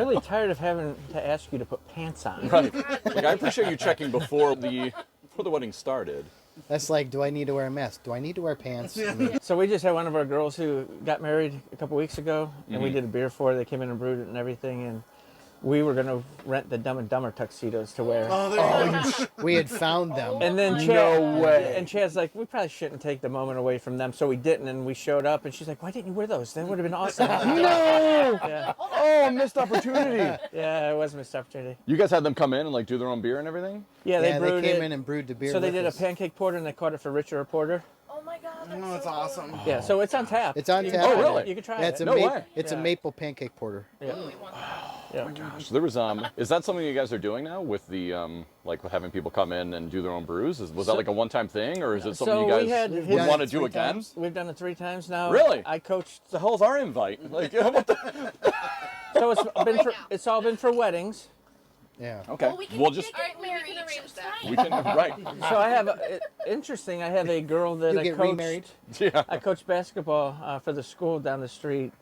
I'm really tired of having to ask you to put pants on. Right. Like, I appreciate you checking before the wedding started. That's like, do I need to wear a mask? Do I need to wear pants? I mean, So we just had one of our girls who got married a couple weeks ago, and we did a beer for her. They came in and brewed it and everything, and we were going to rent the Dumb and Dumber tuxedos to wear. we had found them. And then Chad, no way. And Chad's like, we probably shouldn't take the moment away from them, so we didn't. And we showed up, and she's like, why didn't you wear those? That would have been awesome. No! Yeah. Oh, missed opportunity. Yeah, it was a missed opportunity. You guys had them come in and like do their own beer and everything? Yeah, they brewed came it. in and brewed the beer. So they did us. a pancake porter, and they called it for Richer or Porter. Oh my God, That's awesome. Yeah, so it's on tap. It's on You tap. can try Oh, really? it. You can try Yeah, it. No way. It's a Yeah. maple pancake porter. Yeah. Oh my gosh. There was is that something you guys are doing now with the like with having people come in and do their own brews? Was that like a one-time thing, or is it something So you we guys had- would want to do again? We've done it 3 times now. Really? I coached. What the hell's our invite? Like, what the? So it's all been for weddings. Yeah. Okay. Well, we can We'll just arrange that. we can right. So I have interesting. I have a girl that You I get coached. remarried? Yeah. I coached basketball for the school down the street,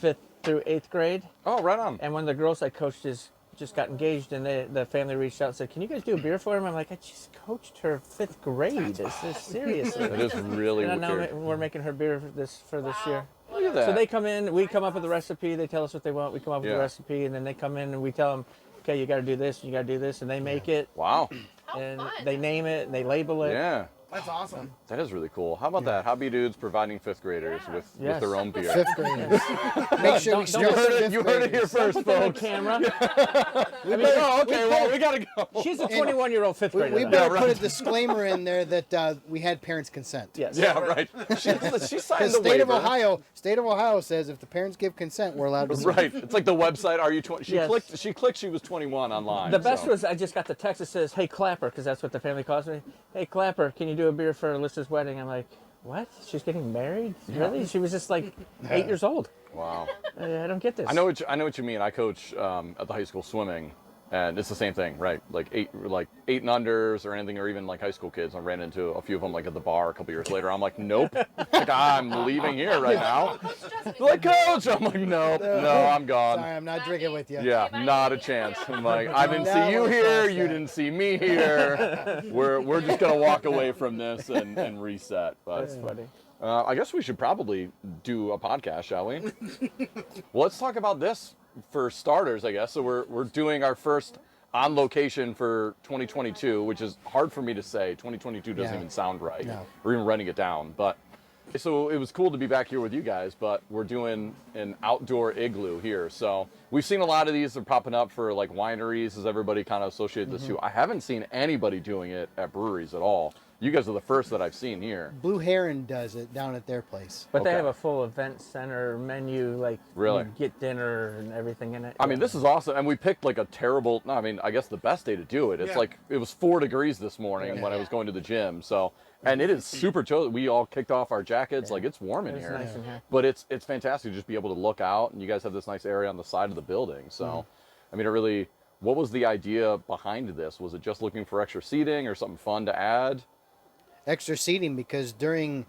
5th through 8th grade. Oh, right on. And one of the girls I coached just got engaged, and the family reached out and said, "Can you guys do a beer for him?" I'm like, "I just coached her 5th grade. Is this seriously?" That is really And now weird. we're making her beer for this year. Look at that. So they come in, we come up with a recipe, they tell us what they want, we come up with Yeah. a recipe, and then they come in and we tell them, okay, you got to do this, you got to do this, and they make it, Wow. and fun. they name it, and they label it. Yeah. That's awesome. That is really cool. How about that? Hoppy Dudes providing 5th graders with Yes. their own beer. 5th graders. Make sure we Don't start put with it- fifth You heard it here graders. first, Put that on folks. camera. Oh, okay. Well, we gotta go. She's a 21-year-old 5th grader. We though. better put a disclaimer in there that we had parents' consent. Yes. Yeah, right. She signed Because the state of waiver. State of Ohio says if the parents give consent, we're allowed to. Right. It's like the website. Are you 20? She Yes. clicked. She clicked. She was 21 online. The best so. was I just got the text that says, "Hey Clapper," because that's what the family calls me. "Hey Clapper, can you do a beer for Alyssa's wedding?" I'm like, "What? She's getting married? Really?" She was just like 8 years old. Wow. I don't get this. I know what you mean. I coach at the high school swimming, and it's the same thing, right? Like eight and unders or anything, or even like high school kids. I ran into a few of them like at the bar a couple years later. I'm like, nope, like I'm leaving here right now. They're like, coach, I'm like, nope, no, I'm gone. Sorry, I'm not drinking with you. Yeah, not a chance. I'm like, I didn't see you here, you didn't see me here. We're just gonna walk away from this and reset. But That's funny. I guess we should probably do a podcast, shall we? Well, let's talk about this for starters, I guess. So we're doing our first on location for 2022, which is hard for me to say. 2022 doesn't Yeah. even sound right. No. We're even writing it down. But so it was cool to be back here with you guys, but we're doing an outdoor igloo here. So we've seen a lot of these. They're popping up for like wineries as everybody kind of associated this to. I haven't seen anybody doing it at breweries at all. You guys are the first that I've seen here. Blue Heron does it down at their place. But they Okay. have a full event center menu, like Really? you get dinner and everything in it. I mean, this is awesome. And we picked like a terrible, no, I mean, I guess the best day to do it. It's Yeah. like, it was 4 degrees this morning when I was going to the gym. So, and it is super chill. We all kicked off our jackets. Like, it's warm in It's here. nice in here. But it's fantastic to just be able to look out. And you guys have this nice area on the side of the building. So, I mean, it really, what was the idea behind this? Was it just looking for extra seating or something fun to add? Extra seating because during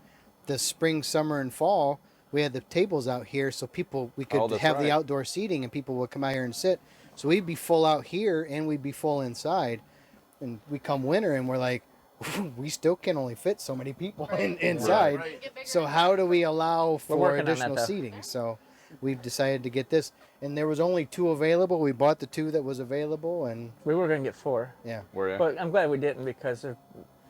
the spring, summer, and fall, we had the tables out here so we could that's have the right. outdoor seating and people would come out here and sit. So we'd be full out here and we'd be full inside. And we come winter and we're like, we still can only fit so many people inside. Right. So how do we allow for working on that, additional though. seating? So we've decided to get this. And there was only 2 available. We bought the 2 that was available and We were going to get 4, yeah. Were you? but I'm glad we didn't because they're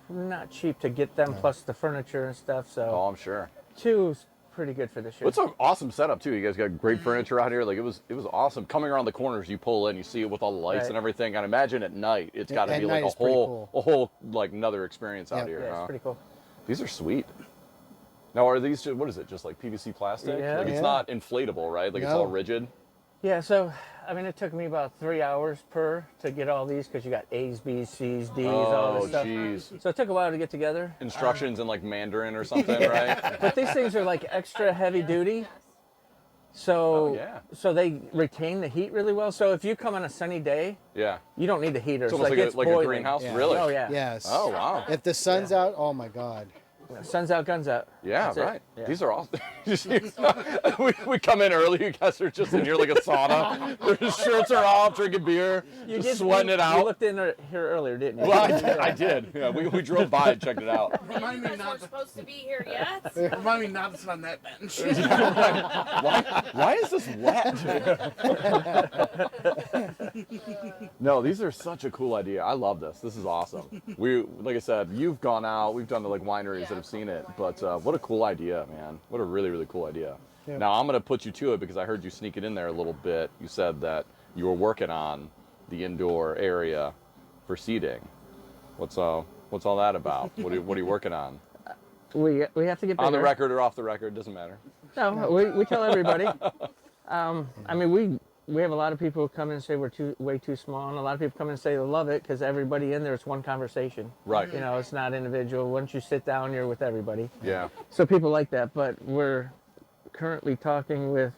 not cheap to get them, plus the furniture and stuff. So Oh, I'm sure. 2 is pretty good for this year. It's an awesome setup too. You guys got great furniture out here. Like it was awesome. Coming around the corners, you pull in, you see it with all the lights Right. and everything. And imagine at night, it's got to At be like night a it's pretty whole like another experience out Yep. here. Yeah, huh? it's pretty cool. These are sweet. Now, are these just, what is it? Just like PVC plastic? Yeah. Like it's Yeah. not inflatable, right? Like it's No. all rigid. Yeah, so I mean, it took me about 3 hours to get all these because you got A's, B's, C's, D's, all Oh, this stuff. jeez. So it took a while to get together. Instructions in like Mandarin or something, right? But these things are like extra heavy duty. So, Oh, yeah. so they retain the heat really well. So if you come on a sunny day, Yeah. you don't need the heater. It's almost like, it's a boiling. greenhouse, Yeah. really? Oh yeah. Yes. Oh wow. If the sun's out, oh my God. Sun's out, guns out. Yeah, That's it. right. Yeah. These are all. we come in early. You guys are just in here like a sauna. Their shirts are off, drinking beer, just sweating it You out. looked in here earlier, didn't you? Well, I did. Yeah, we drove by and checked it out. You guys weren't supposed to be here yet. Remind me not to sit on that bench. Why is this wet? No, these are such a cool idea. I love this. This is awesome. Like I said, you've gone out. We've done the like wineries that have seen it, but what a cool idea, man. What a really, really cool idea. Yeah. Now I'm gonna put you to it because I heard you sneak it in there a little bit. You said that you were working on the indoor area for seating. What's all that about? What are you working on? We have to get bigger. On the record or off the record, doesn't matter. No, we tell everybody. I mean, we have a lot of people come in and say we're way too small, and a lot of people come in and say they love it because everybody in there, it's one conversation. Right. You know, it's not individual. Once you sit down, you're with everybody. Yeah. So people like that, but we're currently talking with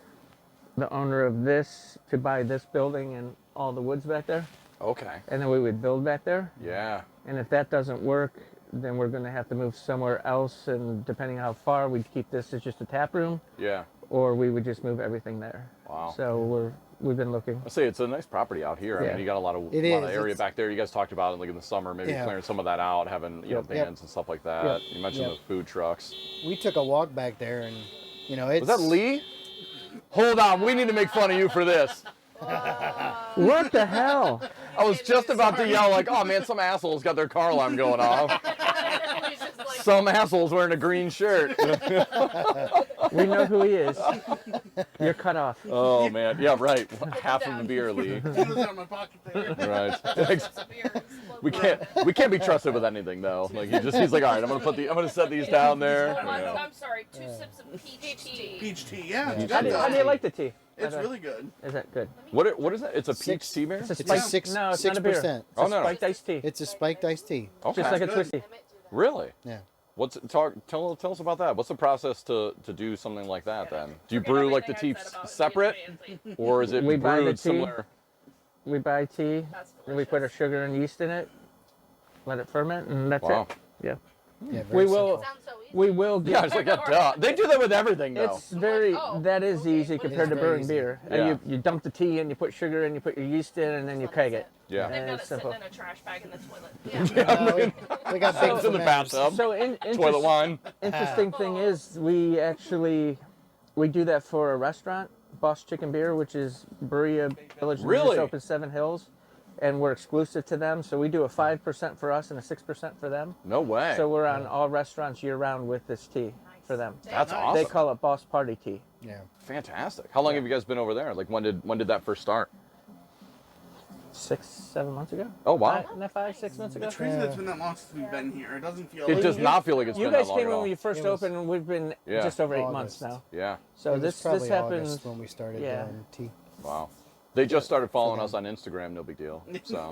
the owner of this to buy this building and all the woods back there, Okay. and then we would build back there. Yeah. And if that doesn't work, then we're going to have to move somewhere else, and depending on how far, we'd keep this as just a tap room, Yeah. or we would just move everything there. Wow. So we've been looking. I say it's a nice property out here. I Yeah. mean, you got a lot of It area is. back there. You guys talked about it like in the summer, maybe Yeah. clearing some of that out, having you know Yep. bands and stuff like that. Yep. You mentioned Yep. the food trucks. We took a walk back there, and it's. Was that Lee? Hold on, we need to make fun of you for this. What the hell? I was just about to yell like, "Oh man, some assholes got their car alarm going off. He's just like, Some assholes wearing a green shirt." We know who he is. You're cut off. Oh man, yeah, right. Half of the beer, Lee. It was out of my pocket there. Right. "Some beers." We can't be trusted with anything though. Like he's like, all right, I'm gonna set these down there. Yeah. I'm sorry, 2 sips of peach tea. Peach tea, yeah. It's How good. do you like the tea? It's really good. Is that good? What is that? It's a peach Six. tea beer? It's a It's a spiked. six. No, it's not a beer. 6%. It's Oh, a no. spiked iced tea. It's a spiked iced tea. Okay. Just like a good. twisty. Really? Yeah. Tell us about that. What's the process to do something like that then? Do you Forget brew like the everything tea I said about separate, being fancy. or is it We buy the brewed tea. similar? We buy tea, That's and we put our delicious. sugar and yeast in it, let it ferment, and that's Wow. it. Yeah. Yeah. We Very will. simple. Sounds so easy. We will Yeah, get. it's like duh. They do that with everything though. It's very. Oh, That is okay. easy What is compared to it? brewing Very beer. Yeah. You dump the tea in, you put sugar in, you put your yeast in, and then you keg it. Yeah. They've got It's it sitting simple. in a trash bag in the toilet. Yeah. We got big It's in the fermenters. bathtub. So Toilet wine. interesting thing is we do that for a restaurant, Boss Chicken Beer, which is Berea Village that Really? just opened Seven Hills, and we're exclusive to them. So we do a 5% for us and a 6% for them. No way. So we're on all restaurants year round with this tea for them. That's Nice. awesome. They call it Boss Party Tea. Yeah. Fantastic. How long have you guys been over there? Like when did that first start? 6-7 months ago. Oh wow. 5-6 months ago. It's crazy that it's been that long since we've been here. It doesn't feel It like does not feel like it's You been guys that long came at in all. when you first It was- opened, and we've been Yeah. just over 8 August. months now. Yeah. So It was this probably happened. August when we started yeah. doing tea. Wow. They just started following us on Instagram. No big deal. So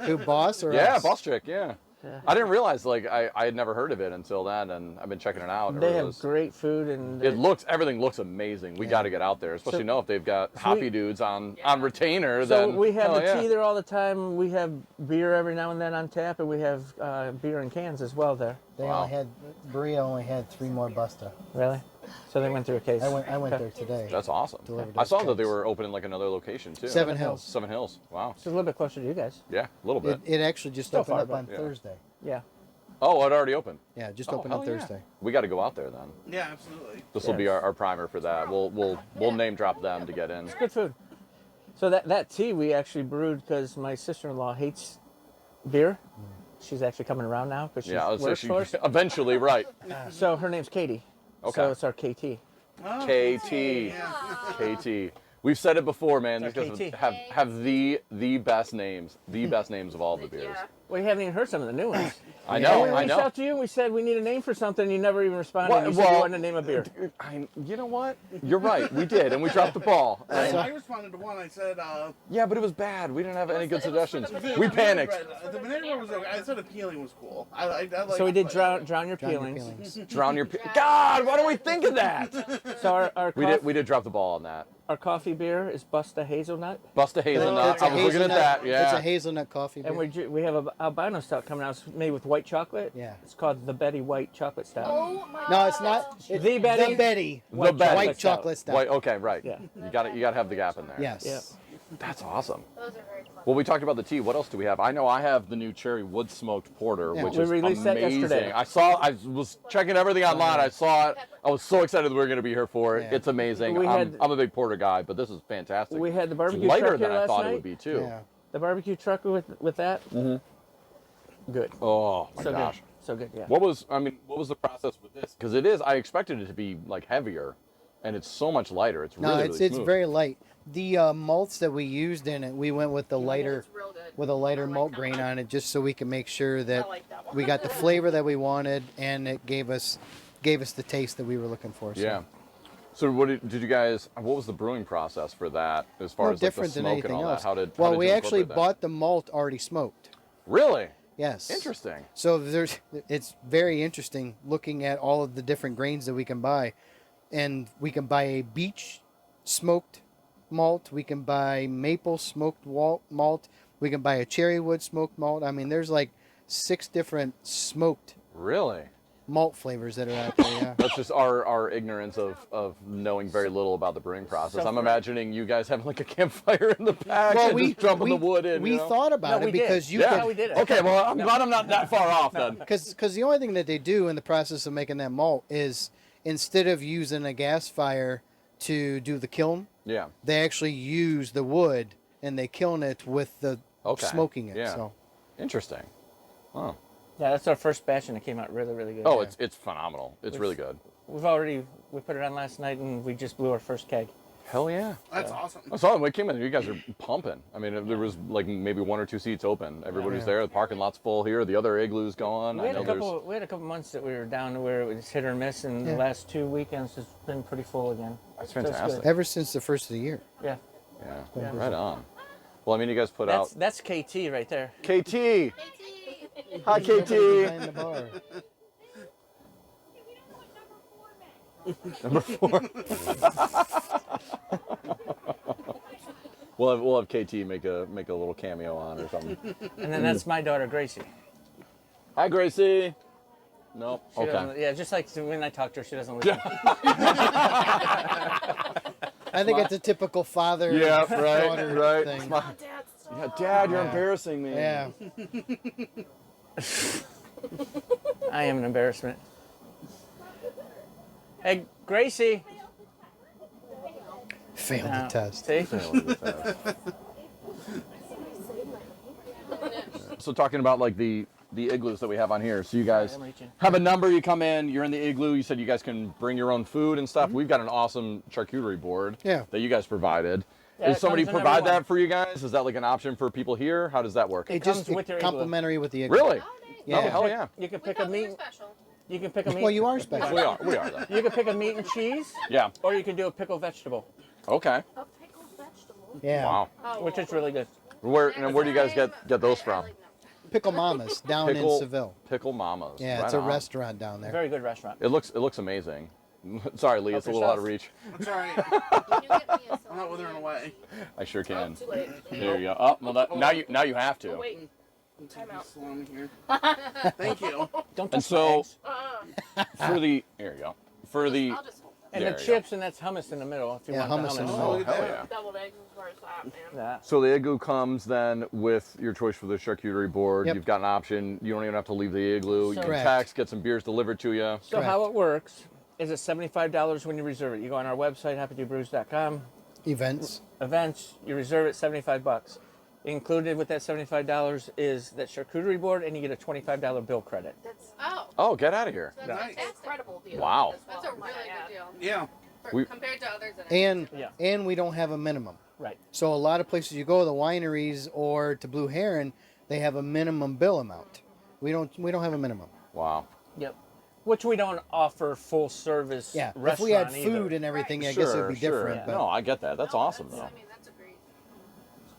Who, Boss or yeah, us? Boss Chick. Yeah. Yeah. I didn't realize like I had never heard of it until then, and I've been checking it out. They It have was- great food, and everything looks amazing. We got to get out there, especially So- know if they've got Hoppy Dudes on retainer. So then we have hell the yeah. tea there all the time. We have beer every now and then on tap, and we have beer in cans as well there. They Wow. only had Berea only had 3 more Busta. Really? So they went through a case. I went Okay. there today. That's awesome. Delivered I us saw that they kegs. were opening like another location too. Seven Hills. Seven Hills. Wow. It's a little bit closer to you guys. Yeah, a little bit. It actually just Still opened far, up but- on Yeah. Thursday. Yeah. Oh, it already opened. Yeah, just Oh, opened on hell yeah. Thursday. We got to go out there then. Yeah, absolutely. This will be Yes. our primer for that. We'll name drop them to get in. Good food. So that tea we actually brewed because my sister-in-law hates beer. She's actually coming around now because she Yeah, I would say works she for us. eventually right. So her name's Katie. Okay. So it's our KT. Oh, KT. KT. We've said it before, man. These Our guys KT. have the best names. The best names of all the beers. Yeah. We haven't even heard some of the new ones. I And know, we I reached know. out to you and we said we need a name for something. And you never even responded. What- You said you well- wanted to name a beer. You know what? You're right. We did, and we dropped the ball. I responded to one. I said, Yeah, but it was bad. We didn't have any good It was for suggestions. the banana We bread. panicked. The banana bread was okay. I said appealing was cool. I like. So we did drown your Drown your peelings. peelings. Drown your. God, why don't we think of that? So our We did drop the ball on that. our coffee beer is Busta Hazelnut, Bust a hazelnut. It's a I was looking at that. It's Yeah. a hazelnut coffee beer. and we have albino stout coming out. It's made with white chocolate. Yeah. It's called the Betty White Chocolate Stout. Oh my No, it's not. It's The Betty. The Betty. The Betty. White chocolate stout. Wait, okay, right. Yeah. You got to have the gap in there. Yes. Yeah. That's awesome. Those are very clever. Well, we talked about the tea. What else do we have? I know I have the new cherry wood smoked porter, Yeah. which We is released that amazing. yesterday. I was checking everything online. I saw it. I was so excited that we were going to be here for it. Yeah. It's amazing. We had- I'm a big porter guy, but this is fantastic. We had the barbecue it's lighter truck than here I last thought night. it would be too. Yeah. The barbecue truck with that. Good. Oh my So gosh. good. So good. Yeah. What was the process with this? Because it is. I expected it to be like heavier, and it's so much lighter. It's No, really, it's really it's smooth. very light. The malts that we used in it, we went with the lighter It's real good. with a lighter I like malt that grain one. on it, just so we can make sure that I like that one. we got the flavor that we wanted, and it gave us the taste that we were looking for. So. Yeah. So what did you guys? What was the brewing process for that? As far No as like, the different than smoke anything and all else. that? How did we you actually incorporate that? bought the malt already smoked. Really Yes. interesting. So it's very interesting looking at all of the different grains that we can buy, and we can buy a beech smoked malt, we can buy maple smoked malt, we can buy a cherry wood smoked malt. I mean, there's like 6 different smoked Really. malt flavors that are out there. Yeah. That's just our ignorance of knowing very little about the brewing process. So I'm for- imagining you guys having like a campfire in the back Well, and just jumping the wood in. we you know? thought about No, it we did. because you Yeah. we did it. Okay, well, I'm glad I'm not that far off then. because the only thing that they do in the process of making that malt is instead of using a gas fire to do the kiln, Yeah. they actually use the wood and they kiln it with the Okay. smoking it. Yeah. So Interesting. Oh. Yeah, that's our first batch, and it came out really, really good. Oh, it's phenomenal. It's really good. we put it on last night, and we just blew our first keg. Hell yeah. That's awesome. I saw it when we came in. You guys are pumping. I mean, there was like maybe 1 or 2 seats open. Everybody's there. The parking lot's full here. The other igloo's going. We I had know we had a couple months that we were down to where it was hit or miss, and Yeah. the last 2 weekends has been pretty full again. That's So it's fantastic. good. ever since the first of the year. Yeah, Yeah. Right on. Well, I mean, you guys put out that's KT right there. KT. Hi, KT. Behind the bar. Number 4. We'll have KT make a little cameo on or something. And then that's my daughter Gracie. Hi, Gracie. Nope. She Okay. doesn't- Yeah, just like when I talk to her, she doesn't listen. I think it's a typical father Yeah. daughter Right. thing. It's my- yeah, Dad, you're embarrassing me. Yeah. I am an embarrassment. Hey, Gracie. Failed Now, the test. See? So talking about like the igloos that we have on here. So you guys I'm reaching. have a number. You come in. You're in the igloo. You said you guys can bring your own food and stuff. We've got an awesome charcuterie board. Yeah. That you guys provided. Yeah, Does it somebody comes in provide every one. that for you guys? Is that like an option for people here? How does that work? It comes just with your igloo. complimentary with the igloo. Really? Yeah. Oh, hell yeah. You can We pick a thought we were meat. special. You can pick a meat. Well, you are special. We are. We are. Then. You can pick a meat and cheese, Yeah. or you can do a pickled vegetable, Okay. A pickled vegetable. Yeah. Wow. Oh, which is really good. Where do you guys get those from? Pickle Mamas down Pickle in Seville. Pickle Mamas. Yeah, Right it's a on. restaurant down there. Very good restaurant. It looks amazing. Sorry, Lee, it's a Help little out of yourself. reach. That's all right. Can you get me a I'm not withering away. I sure can. Too late. There you go. Oh, well, now you have to. Oh, wait. Time out. Salami here. Thank you. Don't And touch so my eggs. for the here you go. For the I'll just hold And there the you go. chips, and that's hummus in the middle. If you Yeah, want hummus the in the hummus. middle. Oh, look at hell that. yeah. deviled eggs as far as that, man. Yeah. So the igloo comes then with your choice for the charcuterie board. Yep. You've got an option. You don't even have to leave the igloo. You can Correct. text, get some beers delivered to you. So how it works is it's $75 when you reserve it. You go on our website, happydudebrews.com, Events. events, you reserve it $75. Included with that $75 is that charcuterie board, and you get a $25 bill credit. That's Oh, get out of here. that's Nice. an incredible deal. Wow. as well. That's a really good deal. Yeah. We- Compared to others. That And we don't have a minimum. Right. So a lot of places you go, the wineries or to Blue Heron, they have a minimum bill amount. We don't have a minimum. Wow. Yep. Which we don't offer full service Yeah. restaurant If we had either. food and everything, I Sure, guess it would be sure. different. Yeah. But No, I get that. That's awesome though. I mean, that's a great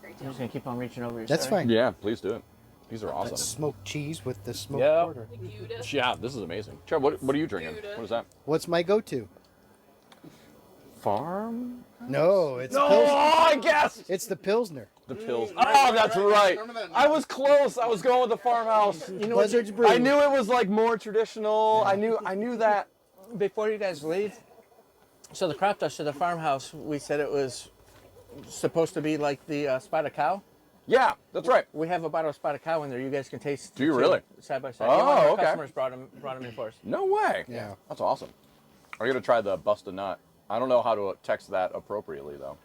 I'm deal. just going to keep on reaching over your that's sorry. fine. Yeah, please do it. These are That awesome. smoked cheese with the smoked Yeah. porter. The cutest. Yeah, this is amazing. Chad, what are you drinking? What is that? What's my go-to? Farm? No, it's No, Pilsner. I guess. It's the Pilsner. The pills. Oh, that's right. I was close. I was going with the farmhouse. You know what? Buzzards Brew. I knew it was like more traditional. I knew that. Before you guys leave, so the crop dust of the farmhouse, we said it was supposed to be like the spotted cow. Yeah, that's right. We have a bottle of spotted cow in there. You guys can taste. Do you the two really? Side by side. Oh, Yeah, one of our okay. Customers brought them in for us. No way. Yeah. That's awesome. Are you gonna try the bust a nut? I don't know how to text that appropriately though.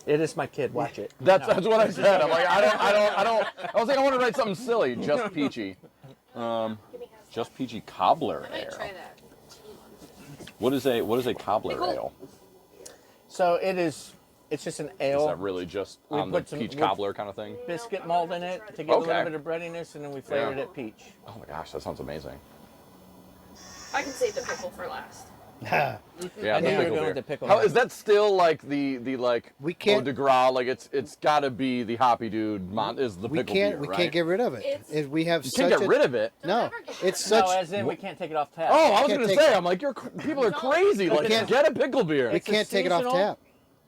It is my kid. Watch it. That's what I said. I'm like, I don't. I was like, I want to write something silly. Just peachy. Just peachy cobbler I might ale. try that. What is a cobbler Pickle. ale? So it is. It's just an Is ale. that really just We on the put some- peach we- cobbler kind of thing? Biscuit malt in it to give it a Okay. little bit of breadiness, and then we flavored Yeah. it peach. Oh my gosh, that sounds amazing. I can save the pickle for last. Yeah, I knew the you were pickle going beer. with the pickle. How is that still like the like We can't- eau de gras? Like it's got to be the Hoppy Dude is the We pickle can't. beer, We right? can't get rid of it. It's- We have You such can't get a, rid of it. No, Never get it's rid of such. No, as in we can't take it off tap. Oh, I was Can't gonna take say, it. I'm like, people are crazy. Like, can't- get a pickle beer. We It's a can't take it off seasonal- tap.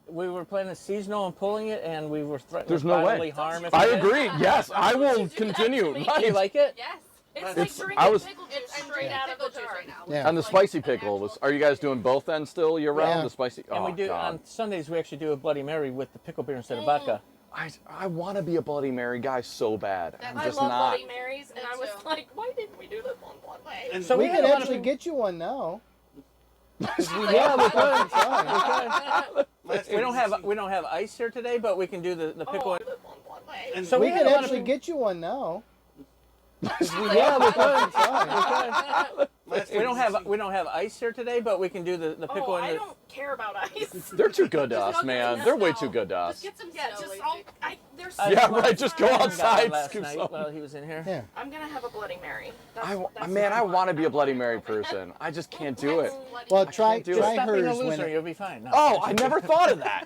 We were planning seasonal and pulling it, and we were threatened There's with no way. bodily harm. If I we did. agree. Yes, I Don't will you do that continue. to me. Do you Right. like it? Yes. It's It's- like drinking I was- pickle juice straight out of the jar. right now. Yeah. And the spicy pickle was. Are you guys doing both then still year round? Yeah. The spicy. And Oh we do God. on Sundays. We actually do a Bloody Mary with the pickle beer instead of vodka. I want to be a Bloody Mary guy so bad. I'm I just love not. Bloody Marys, and Me I was too. like, why didn't we do this on Bloody And So we we had could a lot of actually people- get you one now. Yeah, we could. last We don't time have ice here today, but we can do the pickle. And So We we had could a lot of actually people- get you one now. Yeah, we could. last We don't time have ice here today, but we can do the pickle. Oh, and I the, don't care about ice. They're too good to Just us, go get man. some They're way snow. too good to us. Just get some yeah, snow, just Lacey. there's Yeah, so much right, just go time. outside. last scoop night some. while he was in here. Yeah. I'm gonna have a Bloody Mary. That's I what want to be a Bloody want. Mary person. I just can't do it. Well, try can't do it. try Stop being a hers when. loser. You'll be fine. No. Oh, I never thought of that.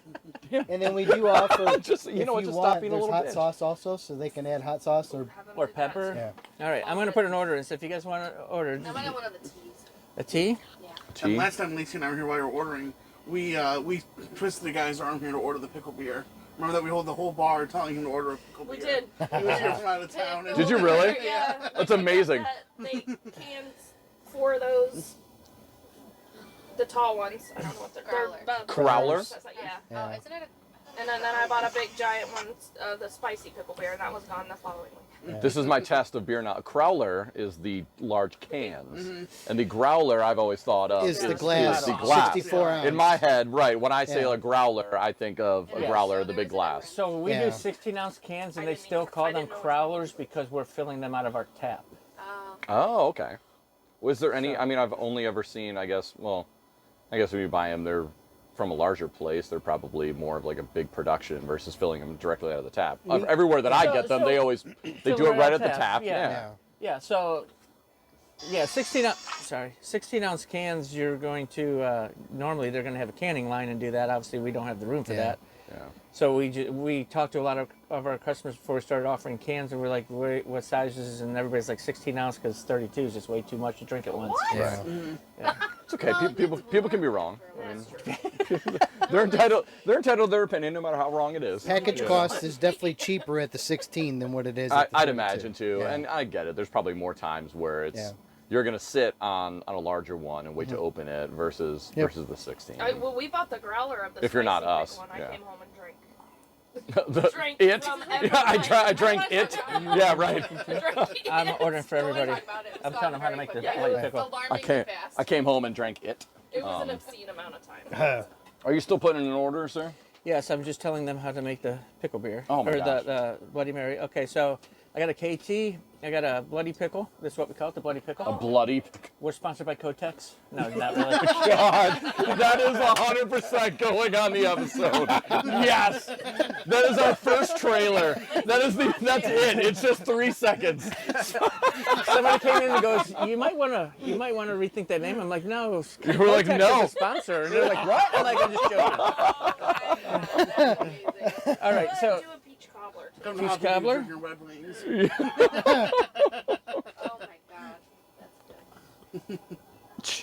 And then we do offer. Just you if know what? you Just want, stop being a there's little hot bitch. sauce also, so they can add hot sauce or. Or pepper. Yeah. All right, I'm gonna put an order in. So if you guys want to order I might have one of the teas. a tea, Tea? And last time Lacey and I were here while you were ordering, we twisted the guy's arm here to order the pickle beer. Remember that we hold the whole bar telling him to order a pickle We beer. did. He was here from out of town. and- Did you really? Yeah. That's amazing. They canned 4 of those. The tall ones. I don't know what they're Crowler. Crowler? Yeah. Yeah. Oh, isn't it? And then I bought a big giant one, the spicy pickle beer, and that was gone the following week. This is my test of beer now. Crowler is the large cans, and the growler I've always thought of Is the glass, Is the glass. 64 ounce. In my head, right? When I say Yeah. a growler, I think of a Yeah. growler, the big glass. so we Yeah. do 16-ounce cans, and I they didn't still even- call I them didn't know what crowlers because we're filling them out of our tap. Oh, okay. Was there any? I mean, I've only ever seen. I guess when you buy them, they're from a larger place. They're probably more of like a big production versus filling them directly out of the tap. Everywhere that I get them, they always they Fill do them it right out at the tap, tap. yeah. Yeah. Yeah, so 16-ounce cans. You're going to normally they're going to have a canning line and do that. Obviously, we don't have the room for Yeah. that. Yeah. So we talked to a lot of our customers before we started offering cans, and we're like, what sizes? And everybody's like 16-ounce because 32 is just way too much to drink at once. Yeah. It's okay. People can be wrong. I mean, they're entitled to their opinion, no matter how wrong it is. Package cost is definitely cheaper at the 16 than what it is. At the I'd 32. imagine too, Yeah. and I get it. There's probably more times where it's Yeah. you're gonna sit on a larger one and wait to open it versus Yep. the 16. Well, we bought the growler of the If you're not spicy us, pickle, and yeah. I came home and drank. The- Drank it. from Yeah, I drank it. Yeah, right. I'm ordering for everybody. Talk about it. I'm telling them how to make the Yeah. light pickle. I came home and drank it. It was an obscene amount of time. Are you still putting in an order, sir? Yes, I'm just telling them how to make the pickle beer. Oh my or gosh. the Bloody Mary. Okay, so I got a KT. I got a bloody pickle. This is what we call it, the bloody pickle. A bloody. We're sponsored by Kotex. No, not really. God, that is 100% going on the episode. Yes, that is our first trailer. That's it. It's just 3 seconds. Somebody came in and goes, "You might want to rethink that name." I'm like, "No." You were like, Kotex "No." is a sponsor, and they're like, "What?" I'm like, "I'm just joking." All right, so do a peach cobbler. Too. Come Peach to Hoppy Dude, cobbler? drink your Red Wings. Oh my god, that's good.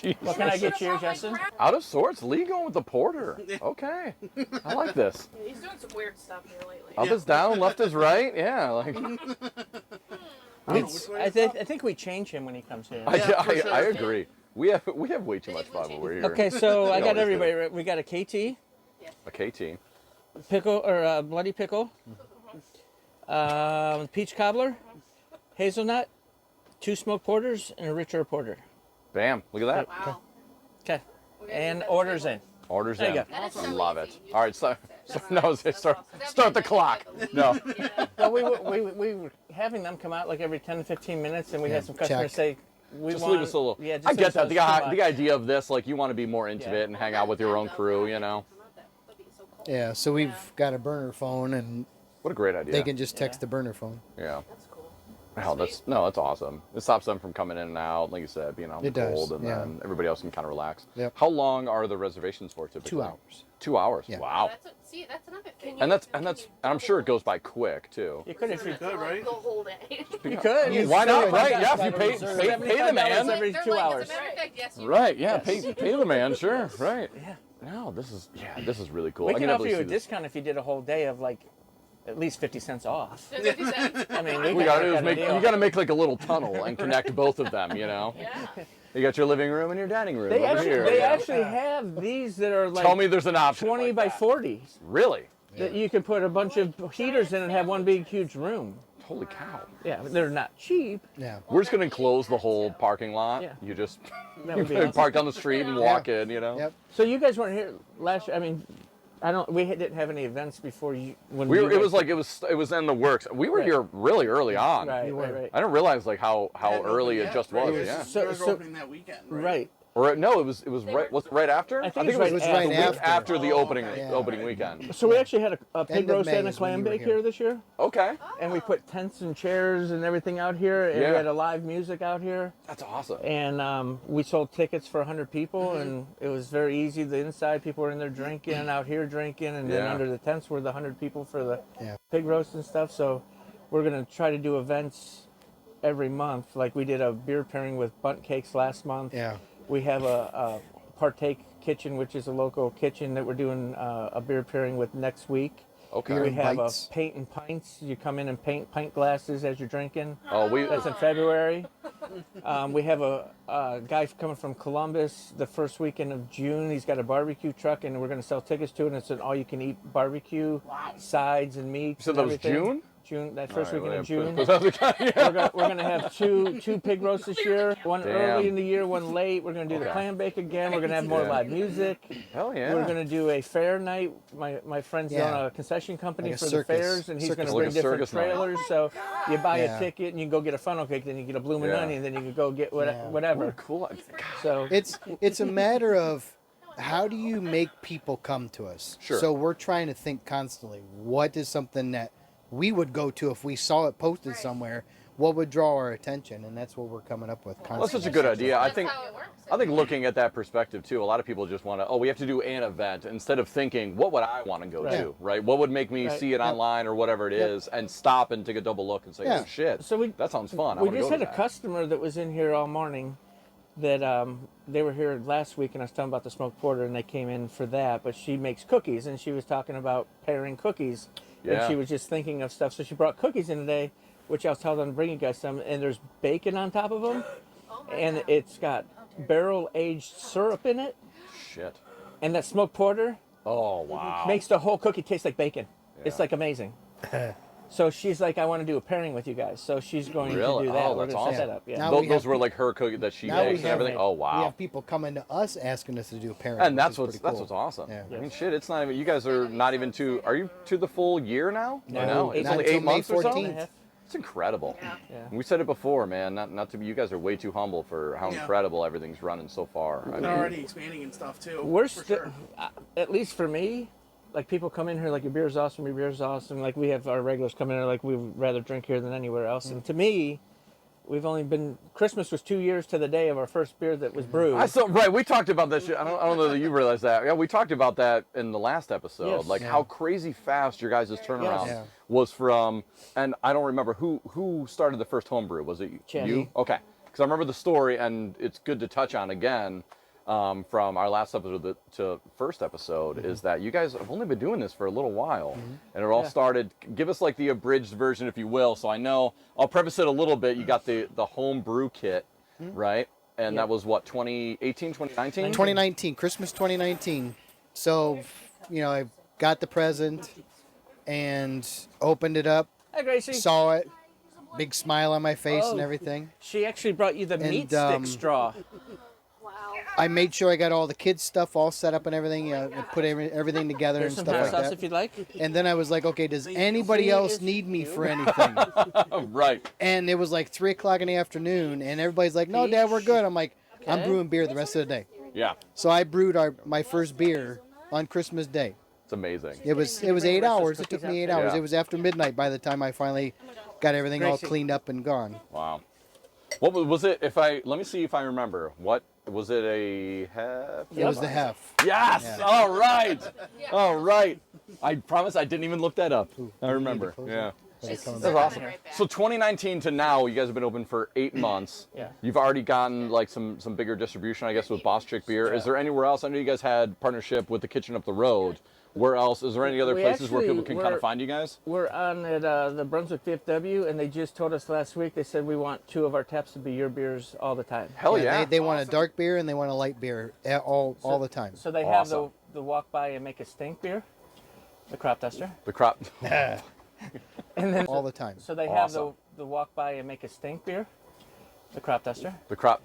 Jeez. What can I get you, Justin? Out of sorts. Lee going with the porter. Okay. I like this. He's doing some weird stuff here lately. Up is down, left is right. Yeah. Like. I think we change him when he comes here. I sure. agree. We have way too much fun when we're here. Okay, so I got always everybody. Right? We got a KT, A KT. pickle or bloody pickle, peach cobbler, hazelnut, 2 smoked porters, and a richer porter. Bam. Look at that. Wow. Okay, We gotta and get that orders table. in. Orders There you in. go. That is so Love easy. it. You All right, just so set no, right. That's start awesome. start the clock. No. Yeah. Well, we were having them come out like every 10 to 15 minutes, and we had some customers check. say, "We Just want." leave us a little. Yeah, just I leave get us that. a The little too much. idea of this, like you want to be more intimate Yeah. and hang out with your own crew, you know. That'd be so cool. Yeah, so we've got a burner phone, and What a great idea. they can just text Yeah. the burner phone. Yeah. That's cool. Hell, that's awesome. It stops them from coming in and out, like you said, being on the It does, cold, and yeah. then everybody else can kind of relax. Yep. How long are the reservations for typically? 2 hours. 2 hours. Yeah. Wow. That's another thing. And I'm sure it goes by quick too. You could if you Good, right? The whole day. You could. You Why not? could. Right? Yeah. If you pay the man. $75 every 2 hours. As a matter of fact, yes, you Right. do. Yeah. Pay the man. Sure. Right. Yeah. No, this is really cool. We I can can offer you a definitely see this. discount if you did a whole day of like at least 50 cents off. 50 cents. I mean, We we got got to a make. deal. You got to make like a little tunnel and connect both of them. You know. Yeah. You got your living room and your dining room They over actually, here. they you know? actually have these that are like Tell me there's an option. 20 like by that. 40 Really? that you can put a bunch of heaters in and have one big huge room. Holy cow. Yeah, but they're not cheap. Yeah. We're just gonna close the whole parking lot. Yeah. You just That you would be awesome. park down the street and walk in. You know. Yep. So you guys weren't here last year. I mean, we didn't have any events before you. When We you were, it guys- was like it was in the works. We were Right. here really early on. right, right. I didn't realize like how Hadn't early opened it yet, just right? was. It was Yeah. So- you guys were opening that weekend, right? Right. Or no, it was right. Was it right after? I think it was right the week after. after the Oh, opening okay. Yeah. opening weekend. So we actually had a pig End of roast May and a is when clam you were bake here. here this year, Okay, and we put tents and chairs and everything out here, and Yeah. we had a live music out here, that's awesome. and we sold tickets for 100 people, and it was very easy. The inside people were in there drinking, out here drinking, and then Yeah. under the tents were the 100 people for the Yeah. pig roast and stuff. So we're gonna try to do events every month. Like we did a beer pairing with Bunt Cakes last month. Yeah. We have a Partake Kitchen, which is a local kitchen that we're doing a beer pairing with next week. Okay. Beer We and have bites. a paint and pints. You come in and paint pint glasses as you're drinking. Oh, That's in February. We have a guy coming from Columbus the first weekend of June. He's got a barbecue truck, and we're going to sell tickets to it. And it's an all-you-can-eat barbecue, sides and meats. You said and that was everything. June? June, that first All right, weekend of well, June. yeah. We're gonna have two pig roasts this year. One Damn. early in the year, one late. We're gonna do the Okay. clam bake again. We're gonna have more Yeah. live music. Hell yeah. We're gonna do a fair night. My friend's Yeah. on a concession company Like a for circus. the fairs, and he's Circus gonna Like bring a different circus night. trailers. So you buy Yeah. a ticket and you can go get a funnel cake, then you get a bloomin' Yeah. onion, then you can go get Yeah. What a whatever. cool. So It's a matter of how do you make people come to us? Sure. So we're trying to think constantly. What is something that we would go to if we saw it posted somewhere? What would draw our attention? And that's what we're coming up with. That's Constantly. such a good idea. I That's think. how it works. I think looking at that perspective too, a lot of people just want to, we have to do an event instead of thinking, what would I want to go Right. to, right? What would make me Right. see it Yep. online or whatever it Yep. is, and stop and take a double look and say, Yeah. oh shit, So that sounds fun. I we wanna just go had to a that. customer that was in here all morning that they were here last week, and I was talking about the smoked porter, and they came in for that. But she makes cookies, and she was talking about pairing cookies, Yeah. and she was just thinking of stuff. So she brought cookies in today, which I was telling them to bring you guys some, and there's bacon on top of them, Oh my and God. it's got barrel-aged syrup in it, Shit. and that smoked porter Oh wow. makes the whole cookie taste like bacon. It's Yeah. like amazing. So she's like, I want to do a pairing with you guys. So she's going Really? to do that. Oh, We're that's going to set awesome. that up. Yeah. Now Those, we those have were like her cookie that she now we makes and have- everything. Oh We wow. have people coming to us asking us to do a pairing. And which that's is what's pretty that's cool. what's awesome. Yeah. I mean, shit, it's not even. You guys are not even to. Are you to the full year now? No, I know. It's not only until 8 May months or so. 14th. It's incredible. Yeah. Yeah. We said it before, man. Not to be. You guys are way too humble for how Yeah. incredible everything's running so far. I They're mean, already expanding and stuff too. We're for still, sure. at least for me, like people come in here like your beer's awesome, your beer's awesome. Like we have our regulars come in here like we'd rather drink here than anywhere else. And to me, we've only been, Christmas was 2 years to the day of our first beer that was brewed. I saw right. We talked about that shit. I don't know that you realize that. Yeah, we talked about that in the last episode. Yes. Like Yeah. how crazy fast your guys' turnaround Yeah. was from. And I don't remember who started the first home brew. Was it Chatty. you? Okay. because I remember the story, and it's good to touch on again from our last episode to first episode, is that you guys have only been doing this for a little while, and it all started. Give us like the abridged version, if you will. So I know I'll preface it a little bit. You got the home brew kit, right? And that was what, 2018, 2019? 2019, Christmas 2019. So, I got the present and opened it up, Hi, Gracie. saw it, big smile on my face and Oh. everything. She actually brought you the meat stick straw. Wow. I made sure I got all the kids' stuff all set up and everything, and put everything together There's and some stuff hot like sauce that. if you'd like. And then I was like, okay, does anybody else need me for anything? Right. And it was like 3 o'clock in the afternoon, and everybody's like, no, Dad, we're good. I'm like, I'm Okay. brewing beer the rest of the day. Yeah. So I brewed my first beer on Christmas Day. It's amazing. It was 8 hours. It took me 8 hours. Yeah. It was after midnight by the time I finally got everything all Gracie. cleaned up and gone. Wow. What was it? Let me see if I remember. What was it? A hef? It was the hef. Yes. Yeah. All right. All right. I promise I didn't even look that up. I remember. close it? Yeah. That's That's awesome. So 2019 to now, you guys have been open for 8 months. Yeah. You've already gotten like some bigger distribution, I guess, with Boss Chick Beer. Is there anywhere else? I know you guys had partnership with the Kitchen Up the Road. Where else? Is there any other We places where people actually can kind were- of find you guys? We're on at the Brunswick VFW, and they just told us last week, they said we want 2 of our taps to be your beers all the time. Hell yeah. They want a dark beer and they want a light beer all the time. So they have Awesome. the walk by and make a stink beer, the crop duster. The crop. And then All the time. So they have Awesome. the walk by and make a stink beer, the crop duster. The crop.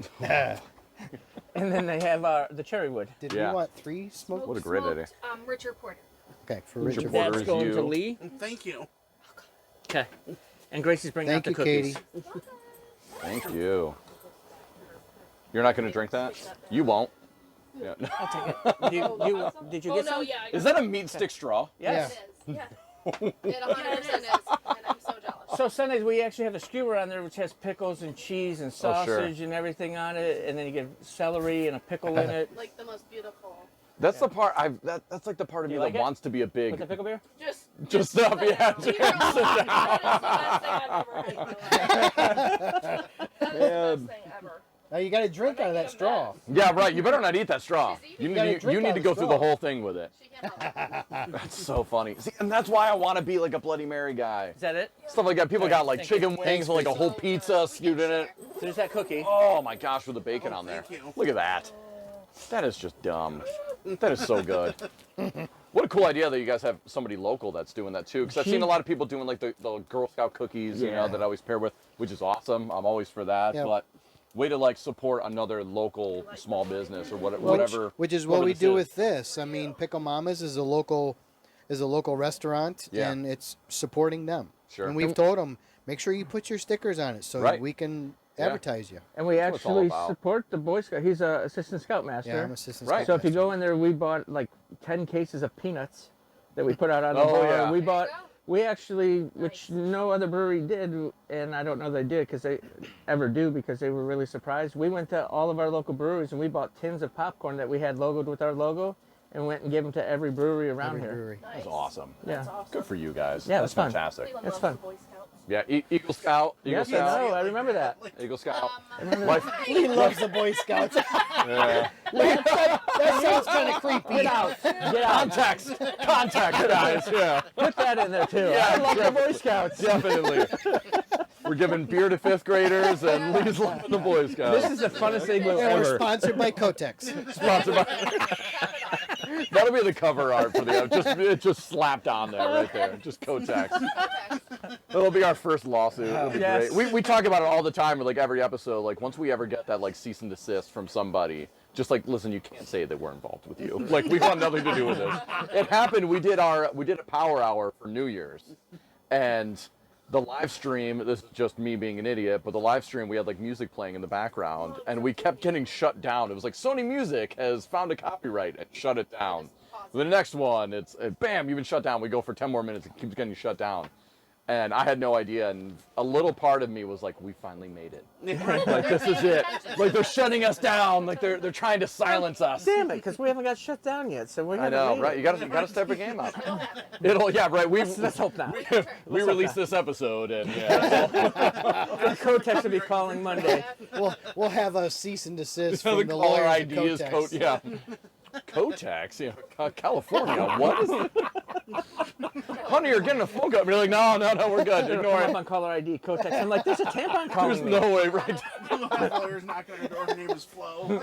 And then they have the cherry wood. Did Yeah. we want 3 smoked? What a great idea. Richard Porter. Okay, for Who's your Richard. porter? That's is going you. to Lee. Thank you. Okay. And Gracie's bringing Thank out you, the cookies. Katie. Thank you. You're not going to drink that? You won't. Yeah. I'll take it. Did you Oh get no, some? yeah. I Is got that a meat stick straw? Yes. it. Yeah. It 100% is, and I'm so jealous. So Sundays we actually have a skewer on there which has pickles and cheese and Oh, sure. sausage and everything on it, and then you get celery and a pickle in it. Like the most beautiful. That's the part that's like the part of You me like that it? wants to be a big With the pickle beer? Just stop, yeah. That is the best thing I've ever had. That is the best thing ever. Now you got to drink out of that straw. Yeah, right. You better not eat that straw. You gotta You drink need out to of go the through the straw. whole thing with it. She can't help it. That's so funny. See, and that's why I want to be like a Bloody Mary guy. Is that it? Stuff like that. People got like Thank you. chicken wings and like a whole pizza stewed in it. There's that cookie. Oh my gosh, with the bacon on there. thank you. Look at that. That is just dumb. That is so good. What a cool idea that you guys have somebody local that's doing that too. Because I've seen a lot of people doing like the Girl Scout cookies, you know, that I always pair with, which is awesome. I'm always for that. Yeah. But way to like support another local small business or whatever. Which is what whatever we this do is. with this. I mean, Pickle Mama's is a local restaurant, Yeah. and it's supporting them. Sure. And we've told them, make sure you put your stickers on it so Right. we can Yeah. advertise you. And we That's what it's all actually about. support the Boy Scout. He's a assistant scoutmaster. Yeah, I'm assistant. Right. So if you go in there, we bought like 10 cases of peanuts that we put out on the Oh, bar. yeah. We There bought, you go. we actually, which no other brewery did, and I don't know they did because they ever do because they were really surprised. We went to all of our local breweries and we bought tins of popcorn that we had logoed with our logo and went and gave them to every brewery around Every here. brewery. That's awesome. Yeah. Good for you guys. Yeah, it That's was fun. fantastic. Cleveland That's loves fun. the Boy Scouts. Yeah, Eagle Scout. Eagle Yes, I Scout. know. I remember that. Eagle Scout. remember Life, He loves the Boy Scouts. yeah. That sounds kind of creepy. Get out. Get out. Contact, guys. Yeah. Put that in there too. Yeah, I love the definitely. Boy Scouts. Definitely. We're giving beer to 5th graders and Lee's loving the Boy Scouts. This is the funnest Igloo And we're ever. sponsored by Kotex. Sponsored by. That'll be the cover art for the. It's just slapped on there, right there. Just Kotex. That'll be our first lawsuit. It'll be Yes. great. We talk about it all the time, like every episode. Like once we ever get that like cease and desist from somebody, just like listen, you can't say that we're involved with you. Like we want nothing to do with this. It happened. We did a power hour for New Year's, and the live stream. This is just me being an idiot, but the live stream we had like music playing in the background, and we kept getting shut down. It was like Sony Music has found a copyright and shut it down. The next one, it's bam, you've been shut down. We go for 10 more minutes. It keeps getting shut down. And I had no idea, and a little part of me was like, we finally made it. Like, this is it. Like, they're shutting us down. Like, they're trying to silence us. Damn it, because we haven't got shut down yet, so we I haven't know, made right? it. You gotta step your game up. It'll happen. Yeah, right. Let's hope not. We released this episode, and yeah. Kotex will be calling Monday. We'll have a cease and desist So from the the caller lawyers ID at is Kotex. yeah. Kotex, yeah, California. What is it? Honey, you're getting a phone call. You're like, no, we're good. They're Ignore come up it. on caller ID, Kotex. I'm like, there's a tampon calling There's me. no way, right? The lawyer's knocking on the door. Her name is Flo.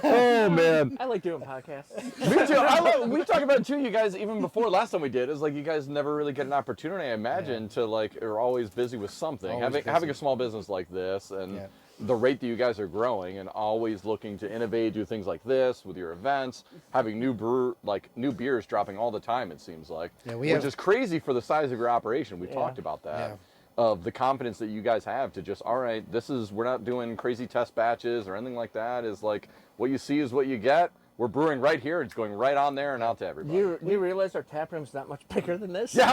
Oh man. I like doing podcasts. Me too. We talked about it too, you guys, even before last time we did. It's like you guys never really get an opportunity, I imagine, to like, are always busy with something. Always Having a busy. small business like this and Yeah. the rate that you guys are growing and always looking to innovate, do things like this with your events, having new beers dropping all the time, it seems like. Yeah, which is crazy for the size of your operation. We Yeah. talked about that. Yeah. Of the confidence that you guys have to just, all right, we're not doing crazy test batches or anything like that. Is like, what you see is what you get. We're brewing right here. It's going right on there and out to everybody. Do you realize our tap room's not much bigger than this? Yeah,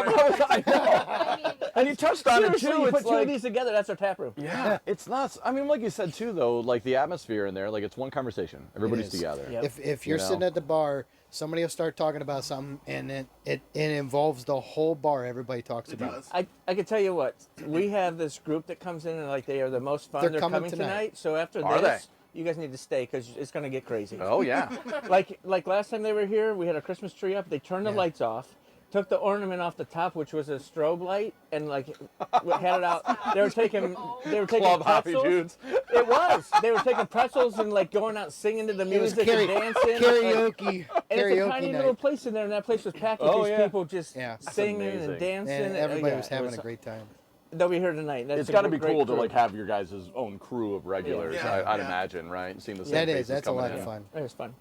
I know. And you touched on it Seriously, too. you It's put two like, of these together, that's our tap room. yeah, it's nuts. I mean, like you said too, though, like the atmosphere in there, like it's one conversation. Everybody's is. together. Yep. If you're You know? sitting at the bar, somebody will start talking about something, and it involves the whole bar. Everybody talks It about. does. I can tell you what, we have this group that comes in and like they are the most fun. They're coming tonight. tonight. So after Are this, you guys need to stay because it's going to get crazy. Oh yeah. Like last time they were here, we had a Christmas tree up. They turned the Yeah. lights off, took the ornament off the top, which was a strobe light, and like had it out. They were taking Club Hoppy pretzels. Dudes. It was. They were taking pretzels and like going out singing to the It was music and dancing. karaoke. And it's a Karaoke tiny night. little place in there, and that place was packed with Oh, these yeah. people just Yeah. singing amazing. and dancing. And everybody yeah, was it having a great time. They'll be here tonight. That's It's a got to be great cool to crew. like have your guys' own crew of regulars. Yeah. I'd Yeah. imagine, right? Seeing the same That faces is. That's a coming lot in. of fun. It was fun.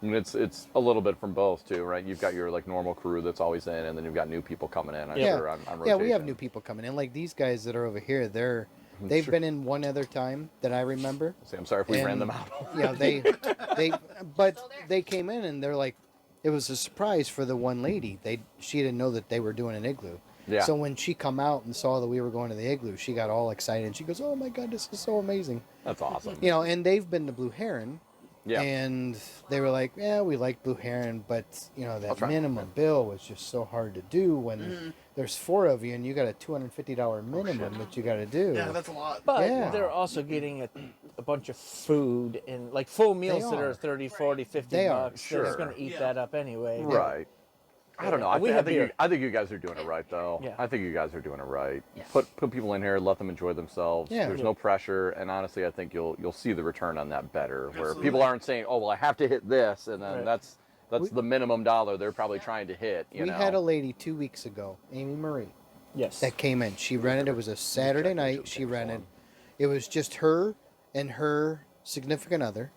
I mean, it's a little bit from both too, right? You've got your like normal crew that's always in, and then you've got new people coming in. I'm Yeah. sure on rotation. Yeah, we have new people coming in. Like these guys that are over here, they've Sure. been in one other time that I remember. See, I'm sorry if we ran And, them out. You know, but they came in and they're like, it was a surprise for the one lady. She didn't know that they were doing an igloo. Yeah. So when she come out and saw that we were going to the igloo, she got all excited and she goes, "Oh my God, this is so amazing!" That's awesome. You know, and they've been to Blue Heron. Yeah. And they were like, "Yeah, we like Blue Heron, but you know I'll that try. minimum bill was just so hard to do when there's 4 of you and you got a $250 minimum that you got to do." Yeah, that's a lot. But Yeah. they're also getting a bunch of food and like full meals that are. are 30, 40, 50 They are, bucks. They're just sure. going to eat Yeah. that up anyway. Right. I don't know. We have beer. I think you guys are doing it right, though. Yeah. I think you guys are doing it right. Yes. Put people in here, let them enjoy themselves. Yeah. There's no pressure, and honestly, I think you'll see the return on that better. Where Absolutely. people aren't saying, "Oh, well, I have to hit this," and then Right. that's the minimum dollar they're probably trying to hit. You We know? had a lady 2 weeks ago, Amy Marie, Yes. that came in. She rented. It was a Saturday night. She rented. It was just her and her significant other,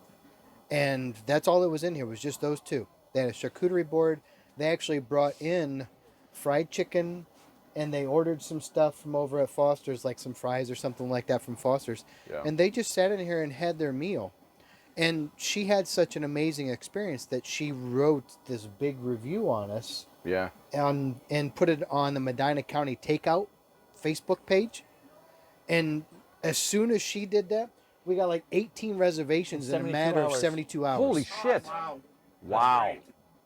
and that's all that was in here. Was just those two. They had a charcuterie board. They actually brought in fried chicken, and they ordered some stuff from over at Foster's, like some fries or something like that from Foster's. Yeah. And they just sat in here and had their meal. And she had such an amazing experience that she wrote this big review on us Yeah. and put it on the Medina County Takeout Facebook page. And as soon as she did that, we got like 18 reservations in a 72 matter of hours. 72 hours. Holy shit! Wow. Wow.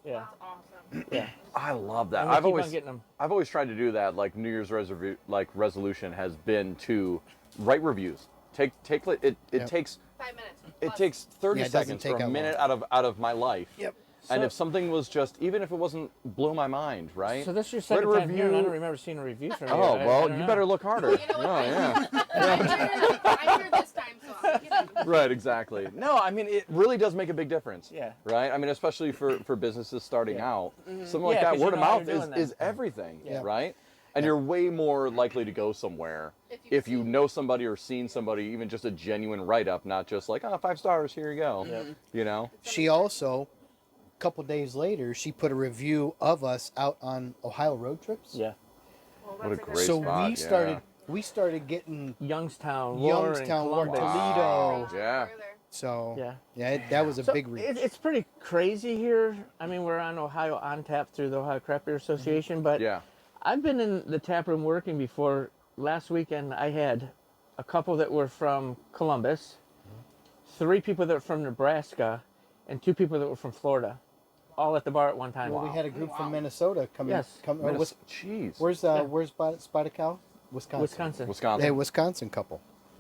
yeah. That's awesome. Yeah. I love that. And we I've keep always on getting them. I've always tried to do that. Like New Year's resolution has been to write reviews. It Yep. takes 5 minutes. it plus. takes 30 Yeah, it doesn't seconds take or a that minute long. out of my life. Yep. And So- if something was just, even if it wasn't blow my mind, right? So this is your Write second a time here, and I don't review. remember seeing a review from you. Oh, I well, don't you know. better look harder. You know what? Oh, yeah. I'm here this time, so I'll get it. Right, exactly. No, I mean, it really does make a big difference. Yeah. Right? I mean, especially for businesses starting Yeah. out. Something like Yeah, that, 'cause you word of know how mouth you're doing is that. everything, Yeah. right? And you're way more likely to go somewhere if you know somebody or seen somebody, even just a genuine write-up, not just like, 5 stars, here you go. Yep. You know? She also, a couple days later, she put a review of us out on Ohio road trips. Yeah. Well, What a that's great good- So spot, we started getting Youngstown, Youngstown, Warren, Warren, Columbus. Toledo. Yeah. Further. So Yeah. that was a So big reach. it's pretty crazy here. I mean, we're on Ohio on tap through the Ohio Craft Beer Association, but Yeah. I've been in the tap room working before. Last weekend, I had a couple that were from Columbus, 3 people that were from Nebraska, and 2 people that were from Florida, all at the bar at one time. Well, we had a group from Minnesota come Yes. come. Jeez. Where's Spotted Cow? Wisconsin. Wisconsin. Hey, Wisconsin couple.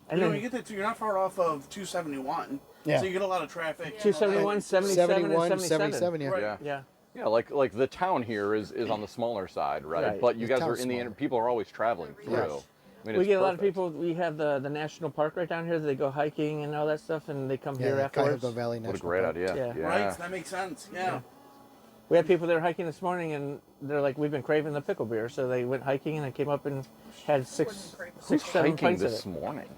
And You know, then you get that too. You're not far off of 271. Yeah. So you get a lot of traffic. 271, 77, and 77. yeah. Right. Yeah. Yeah. Yeah, like the town here is on the smaller side, right? Right. But you The guys are town's in the smaller. people are always traveling through. Yes. I mean, We it's get a lot of perfect. people. We have the national park right down here. They go hiking and all that stuff, and they come here Yeah, afterwards. Cuyahoga Valley What a National great Park. idea. Yeah. Right. That makes sense. Yeah. We had people that were hiking this morning, and they're like, "We've been craving the pickle beer," so they went hiking and they came up and had six, Who's 7 hiking pints of this it. morning?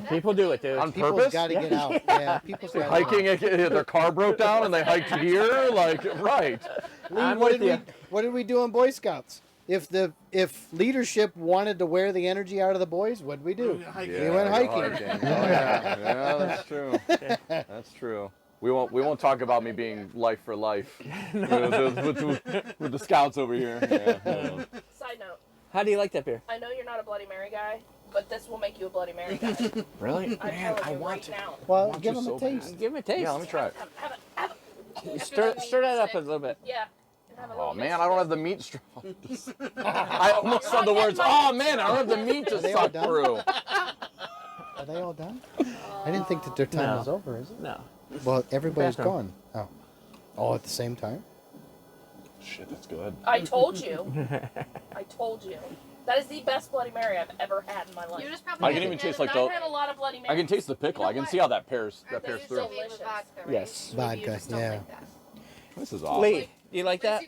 People do it, dude. On People's purpose? got to get out. Yeah, people's got Hiking, their car broke down and they hiked here? Like, right. I'm What with did you. what did we do in Boy Scouts? If leadership wanted to wear the energy out of the boys, what'd we do? Hiking. We went go hiking. Oh, yeah. Yeah, that's true. That's true. We won't talk about me being life for life with the scouts over here. Yeah. Side note, How do you like that beer? I know you're not a Bloody Mary guy, but this will make you a Bloody Mary guy. Really? I'm Man, telling I you want right to. now. Well, want give to them a so taste. bad. Give me a taste. Yeah, let me try it. Have it. Stir that up a little bit. Yeah. Have a Oh little man, mix I don't of have the meat straw. I almost said the words. Oh man, I don't have the meat to Are they all suck done? through. Are they all done? I didn't think that their time No. was over, is it? No. Well, everybody's Bathroom. gone. Oh. All at the same time? Shit, that's good. I told you. I told you. That is the best Bloody Mary I've ever had in my life. You just probably I can had even it taste in like I've the. had a lot of Bloody Marys. I can taste the pickle. I can see how that pairs Aren't they through. usually made with Delicious. vodka, right? Yes. Maybe Vodka, you just don't yeah. like that. This is awesome. Lee, do you like that?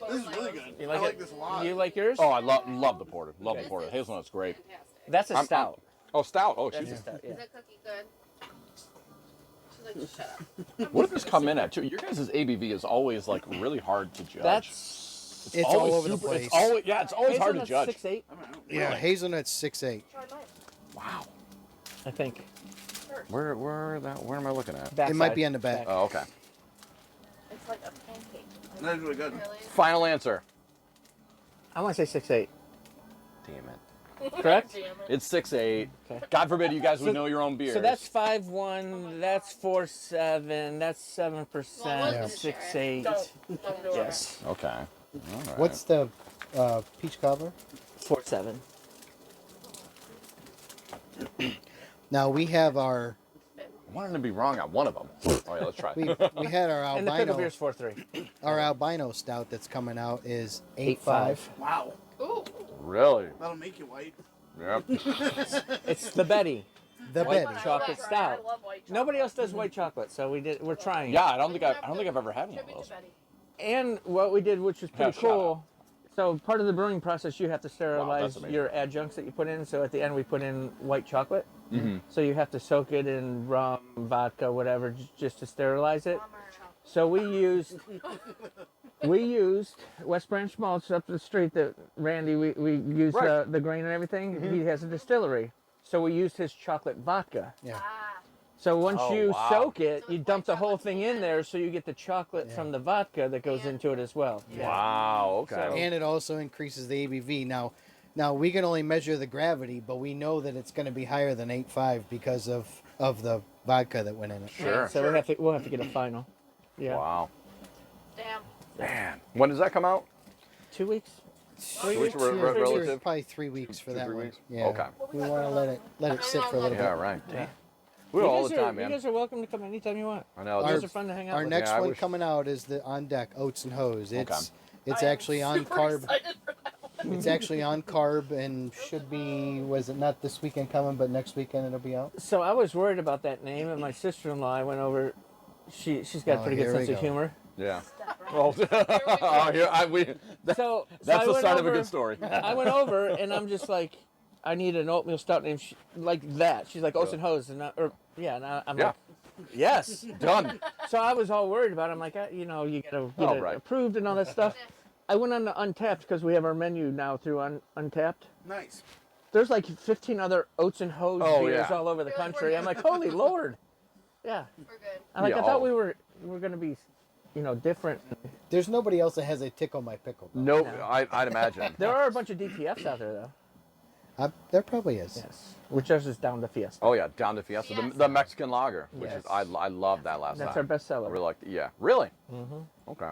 This is really good. You like I like it? this a lot. You like yours? Oh, I love the porter. Love the This porter. is Hazelnut's great. Fantastic. That's a I'm- stout. Oh, stout. Oh, That's she's. a stout. Yeah. Is that cookie good? She's like, just shut up. What does this come in at too? Your guys' ABV is always like really hard to judge. That's It's always all over the super- place. It's always, yeah, it's always hard to judge. 6.8, Yeah, hazelnut's 6'8". Try mine. Wow. I think. Where am I looking at? It might be on the back. Oh, okay. It's like a pancake. That's really good. Really? Final answer. I want to say 6.8. Damn it. Correct? Damn it. It's 6.8. Okay. God forbid you guys would know your own beers. So that's 5.1. That's 4.7. That's 7%. Well, Yeah. 6.8. Don't do it. Yes. okay. All right. What's the peach cobbler? 4.7. Now we have our I wanted to be wrong on one of them. Oh yeah, let's try. we had our And the pickle albino beer's 4.3. our albino stout that's coming out is 8.5. 8.5. Wow. Ooh. Really? That'll make you white. Yep. It's the Betty. The White Betty. chocolate I stout. love white chocolate. Nobody else does white chocolate, so we're trying. Yeah, I don't think I've ever had one of Tribute those. to Betty. And what we did, which was Yeah, pretty shout cool. So part of the brewing process, you have to sterilize amazing. your adjuncts that you put in. So at the end, we put in white chocolate. Mm-hmm. So you have to soak it in rum, vodka, whatever, just to sterilize it. So we used West Branch malts up the street that Randy we used Right. the grain and everything. He has a distillery, so we used his chocolate vodka. Yeah. So once Oh, you wow. soak it, So you it's dump white the whole chocolate thing in there, so you get the chocolate from the vodka that goes into it as well. Yeah. Wow. Okay. So- And it also increases the ABV. Now we can only measure the gravity, but we know that it's going to be higher than 8.5 because of the vodka that went in it. Sure. So we'll have to get a final. Yeah. Wow. Damn. Man. When does that come out? 2 weeks. 2 weeks Two- relative? Probably 3 weeks for 2, that 3 one. weeks? Yeah. Okay. We want to let it sit for a little Yeah. bit. Right. Yeah. We do You all guys the time, You man. guys are welcome to come anytime you want. I know. You guys it's- are fun to hang out Our with. next Yeah, I one wish- coming out is the On Deck Oats and Hose. It's I am actually on super carb. excited for that one. It's actually on carb and should be. Was it not this weekend coming, but next weekend it'll be out. So I was worried about that name, and my sister-in-law, I went over. She's got a Oh, pretty good here we sense of go. humor. Yeah. Step right Well, So that's I the went start of a over- good story. I went over, and I'm just like, I need an oatmeal stout name like that. She's like Oats and Hose, and I'm Yeah. like, yes. Done. So I was all worried about it. I'm like, you gotta get Oh, it right. approved and all that stuff. I went on to Untapped because we have our menu now through Untapped. Nice. There's like 15 other Oats and Hose Oh, beers yeah. all over the You're like, country. we're I'm like, holy Lord. Yeah. We're good. I Yeah, thought oh. we were going to be, different. There's nobody else that has a tickle my pickle. though. No, No. I'd imagine. There are a bunch of DTFs out there, though. There probably is. Yes. Which ours is down to Fiesta. Oh yeah, down to Fiesta, the Mexican lager, which Yes. is I love that last That's time. our best seller. I really liked it. Yeah, really. Mm-hmm. Okay.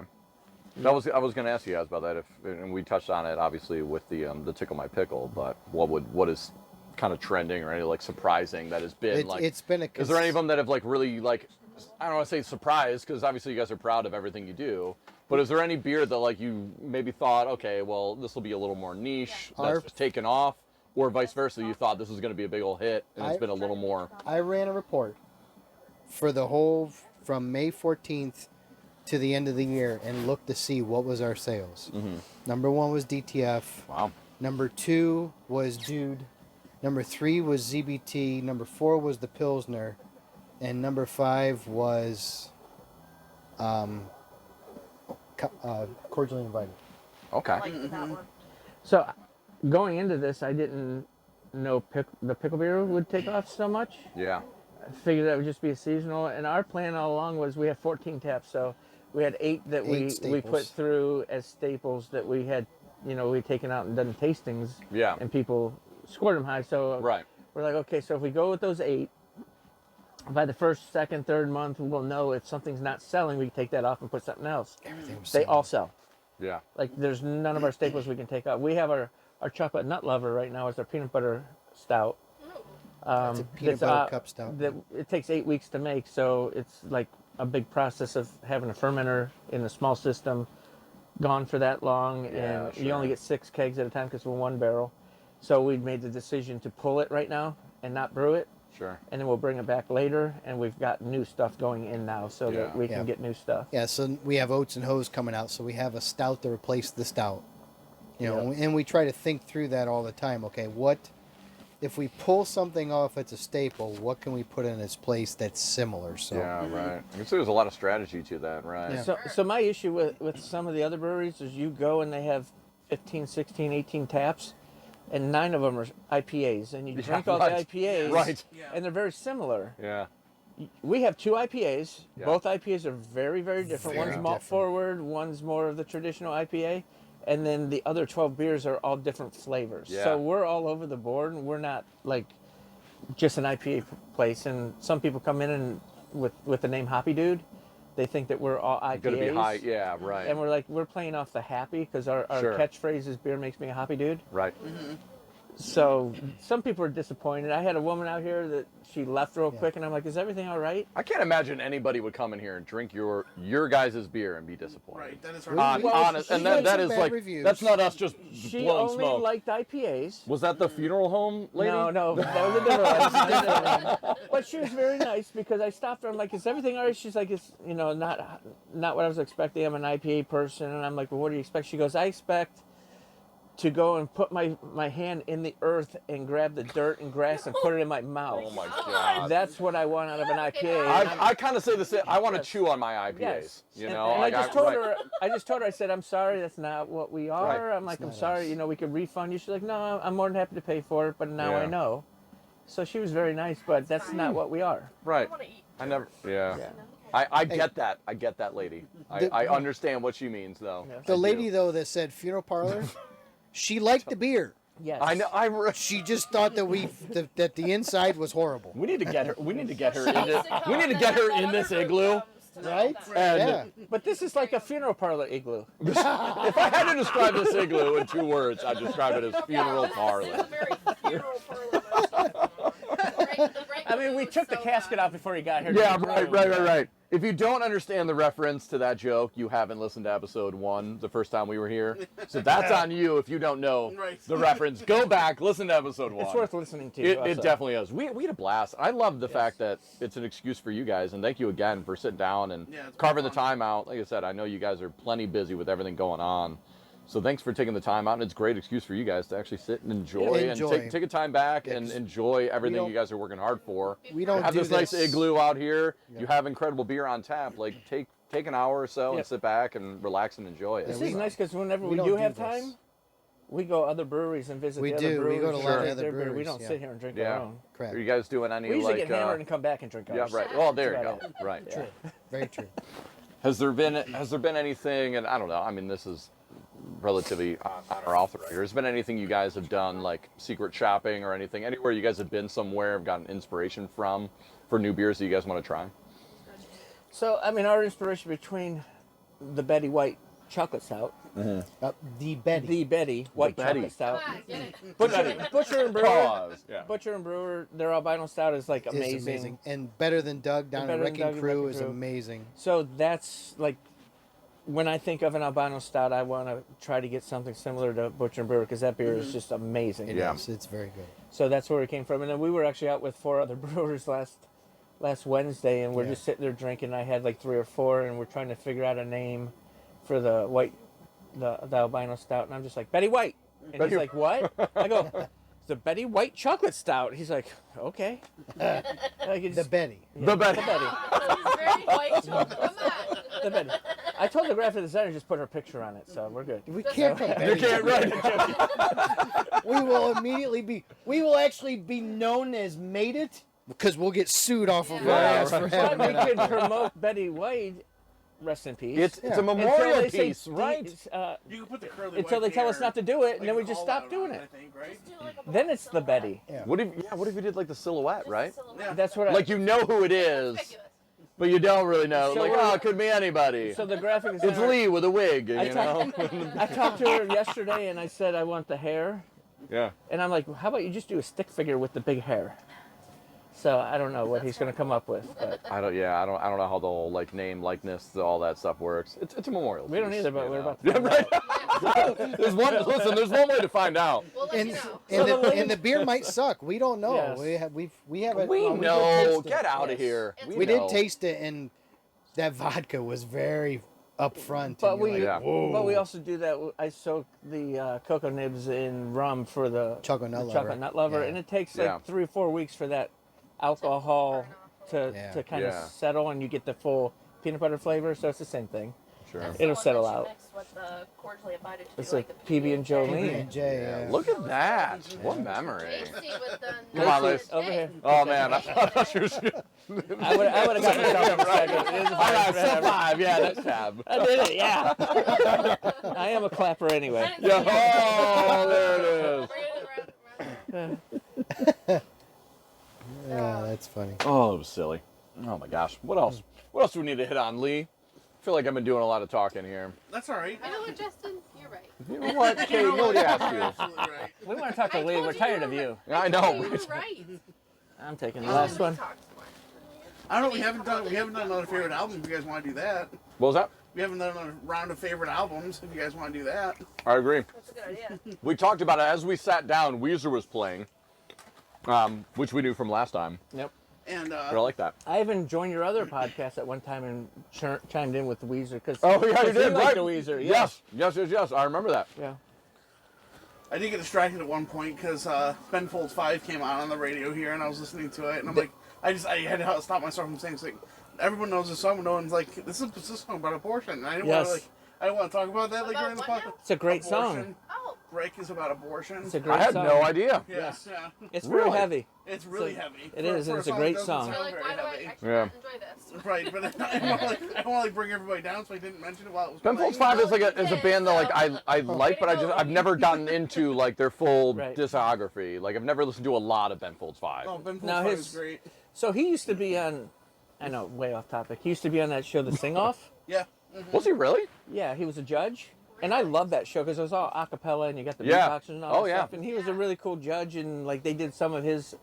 I was going to ask you guys about that, and we touched on it obviously with the tickle my pickle, but what is kind of trending or any like surprising that has been It's been a. Is there any of them that have like really like I don't want to say surprised because obviously you guys are proud of everything you do, but is there any beer that like you maybe thought okay well this will be a little more niche that's taken off? Or vice versa, you thought this was going to be a big old hit, and it's been a little more. I ran a report for the whole from May 14th to the end of the year and looked to see what was our sales. Mm-hmm. Number 1 was DTF. Wow. Number 2 was Dude. Number 3 was ZBT. Number 4 was the Pilsner, and number 5 was Cordially Invited. Okay. I like that one. So, going into this, I didn't know the pickle beer would take off so much. Yeah. I figured that would just be a seasonal. And our plan all along was we have 14 taps, so we had 8 that we staples. put through as staples that we had, we'd taken out and done tastings. Yeah. And people scored them high. So Right. we're like, okay, so if we go with those 8, by the first, second, third month, we'll know if something's not selling, we can take that off and put something else. Everything was They sold. all sell. Yeah. Like there's none of our staples we can take out. We have our chocolate nut lover right now is our peanut butter stout. It's a peanut butter cup stout. That it takes 8 weeks to make, so it's like a big process of having a fermenter in a small system, gone for that long, Yeah, and you only get 6 kegs at a time because we're 1 barrel. So we made the decision to pull it right now and not brew it, Sure. and then we'll bring it back later. And we've got new stuff going in now, so that Yeah. we can get new stuff. Yeah, so we have Oats and Hose coming out, so we have a stout to replace the stout. And we try to think through that all the time. Okay, what if we pull something off that's a staple? What can we put in its place that's similar? So Yeah. Right. I guess there's a lot of strategy to that, right? Yeah. So my issue with some of the other breweries is you go and they have 15, 16, 18 taps, and 9 of them are IPAs, and you drink all right. the IPAs, Right. and they're very similar. Yeah. We have 2 IPAs. Yeah. Both IPAs are very, very different. Very One's malt different. forward, one's more of the traditional IPA, and then the other 12 beers are all different flavors. Yeah. So we're all over the board, and we're not like just an IPA place. And some people come in and with the name Hoppy Dude, they think that we're all IPAs. Gonna be high. Yeah. Right. And we're playing off the happy because our Sure. catchphrase is beer makes me a happy dude. Right. So some people are disappointed. I had a woman out here that she left real quick, and I'm like, is everything all right? I can't imagine anybody would come in here and drink your guys' beer and be disappointed. Right, that is Well, Honest, she and had that some is bad like reviews. that's not us just She blowing only smoke. liked IPAs. Was that the funeral home lady? No, that was a different one. But she was very nice because I stopped her. I'm like, is everything all right? She's like, it's not what I was expecting. I'm an IPA person, and I'm like, well, what do you expect? She goes, I expect to go and put my hand in the earth and grab the dirt and grass and put it in my mouth. Oh my god. That's what I want out of an IPA. I kind of say the same. I want to chew on my IPAs. Yes. You And- know. and like, I just told right. her. I said, I'm sorry, that's not what we are. Right. I'm like, It's I'm not sorry. us. We could refund you. She's like, no, I'm more than happy to pay for it, but now I Yeah. know. So she was very nice, but that's not what we are. Right. I want to eat. I never. Yeah. Yeah. I get that. I get that lady. I understand what she means though. Yeah. the I do. lady though that said funeral parlor, she liked the beer. Yes. I know. She just thought that that the inside was horrible. We need to get her. We need to get her She's into. sitcom, We need to and get her then in this other igloo. sitcoms tonight Right? that- And Yeah. But this is like a funeral parlor igloo. if I had to describe this igloo in 2 words, I'd describe it as funeral It's parlor. a very funeral parlor. I mean, we took the casket out before he got here. Yeah, right. If you don't understand the reference to that joke, you haven't listened to episode 1 the first time we were here. So that's on you if you don't know Right. the reference. Go back, listen to episode 1. It's worth listening to. It also. definitely is. We had a blast. I love the fact that it's an excuse for you guys, and thank you again for sitting down and Yeah, it's carving been the fun. time out. Like I said, I know you guys are plenty busy with everything going on. So thanks for taking the time out, and it's a great excuse for you guys to actually sit and enjoy, Enjoy. and take a time back Yeah, and 'cause enjoy everything don't- you guys are working hard for. We don't You have do this nice igloo out here. Yeah. You have incredible beer on tap. Like take an hour or so Yeah. and sit back and relax and enjoy it. This we- is nice because whenever we we don't do do have this. time, we go other breweries and visit We the do. other breweries. We go to a lot of drink other their beer. We breweries, don't yeah. sit here and drink Yeah. our own. Correct. Are you guys doing any We usually like? get hammered and come back and drink Yeah, ours. right. Well, there you That's go. about Right. True. Very true. Has there been anything? And I don't know. I mean, this is relatively on or off the record. Has been anything you guys have done, like secret shopping or anything? Anywhere you guys have been somewhere, have gotten inspiration from for new beers that you guys want to try? So, I mean, our inspiration between the Betty White Chocolate Stout, The Betty. the Betty White Betty. Chocolate Stout, Come on, get it. Butcher and Brewer, Pause. Yeah. Butcher and Brewer, their albino stout is like is amazing. And Better Than Doug down Better at Than Wrecking Doug and Crew Wrecking is Crew. amazing. So that's like, when I think of an albino stout, I want to try to get something similar to Butcher and Brewer because that beer is just amazing. It Yeah. is. It's very good. So that's where it came from. And then we were actually out with 4 other brewers last Wednesday, and we're Yeah. just sitting there drinking. I had like 3 or 4, and we're trying to figure out a name for the albino stout. And I'm just like, Betty White. And Betty- he's like, what? I go, it's the Betty White Chocolate Stout. He's like, okay. Like, it's- The Betty. yeah, The Betty. The Betty. It's very white. Come on. The Betty. I told the graphic designer to just put her picture on it, so we're good. We can't put You Betty. can't right. We will immediately be. We will actually be known as Made It because we'll get sued off of our Yeah, ass for right. having But we it. could promote Betty White, rest in peace. It's a until memorial they say piece, right? You can put the curly Until white they tell us hair, not to do it, and like then we a just call stop out doing on it. I think, right? Do like a Then it's the Betty. Yeah. What if you did like the silhouette, right? Yeah. That's what Like you know who it is, Ridiculous. but you don't really know. So Like, we're- oh, it could be anybody. So the graphic designer. It's Lee with a wig, I you know? I talked to her yesterday, and I said I want the hair, Yeah. and I'm like, how about you just do a stick figure with the big hair? So I don't know what he's going to come up with, but I don't know how the whole like name, likeness, all that stuff works. It's a memorial. we don't piece, either. But you we're know? about to. Yeah, Find right. There's one way to find out. We'll let you know. And the beer might suck. We don't know. Yes. We have it. We well, did know. taste it. Get out of Yes. here. We know. did taste it, and that vodka was very upfront. But and you're we, like, Yeah. whoa. but we also do that. I soak the cocoa nibs in rum for the Chocolate Nut Lover. chocolate nut lover, Yeah. and it takes like Yeah. 3 or 4 weeks for that alcohol to Yeah. kind of Yeah. settle, and you get the full peanut butter flavor. So it's the same thing. Sure. That's It'll the one settle that you out. mix with the cordially abided to, It's like like the PB and Jolene. PB&J, yeah. Look at that. What memory. Tasty with the Come on, Liz. Over here. Oh man, I thought she was. I would have got myself in a second. It is a All right, fine step forever. 5. Yeah, that's tab. I did it. Yeah. I am a clapper anyway. Yeah. Oh, there it is. Bring it around. Yeah, that's funny. Oh, it was silly. Oh my gosh. What else? What else do we need to hit on, Lee? I feel like I've been doing a lot of talking here. That's all right. You know what, Justin? You're right. You know what, Kate? Nobody asked you. Absolutely right. We want to talk to I Lee. told We're you tired you of were you. Yeah, I told know. you were right. I'm taking the last one. I don't know. We haven't done another favorite album. If you guys want to do that, What was that? we haven't done a round of favorite albums. If you guys want to do that, I agree. That's a good idea. We talked about it as we sat down. Weezer was playing, which we knew from last time. Yep. and But I like that. I even joined your other podcast at one time and chimed in with Weezer because Oh yeah, you did, like right? the Weezer. Yeah. Yes. I remember that. Yeah. I did get distracted at one point because Ben Folds 5 came on the radio here, and I was listening to it, and I'm like, I had to stop myself from saying, it's like, everyone knows this song, but no one's like, this is a song about abortion. And I didn't Yes. want to I didn't want to talk about that like About during the what podcast. now? It's a great Abortion. song. Oh, Break is about abortion. It's a great I had song. no idea. Yes, yeah. It's very Really? heavy. It's really It's a- heavy. it is, and it's a song great that doesn't song. you're sound like, very why do I heavy. actually Yeah. not enjoy this? Right, but I don't want to bring everybody down, so I didn't mention it while it was Ben playing. Folds 5 is like is a band that like I like, but I've never gotten into like their full Right. discography. Like I've never listened to a lot of Ben Folds 5. Oh, Ben Folds Now 5 his- is great. So he used to be on, I know, way off topic. He used to be on that show, The Sing Off. Yeah. Was he really? Yeah, he was a judge. And I love that show because it was all a cappella and you got the Yeah. beatboxers and all Oh, that yeah. stuff. And he was a really cool judge, and like they did some of his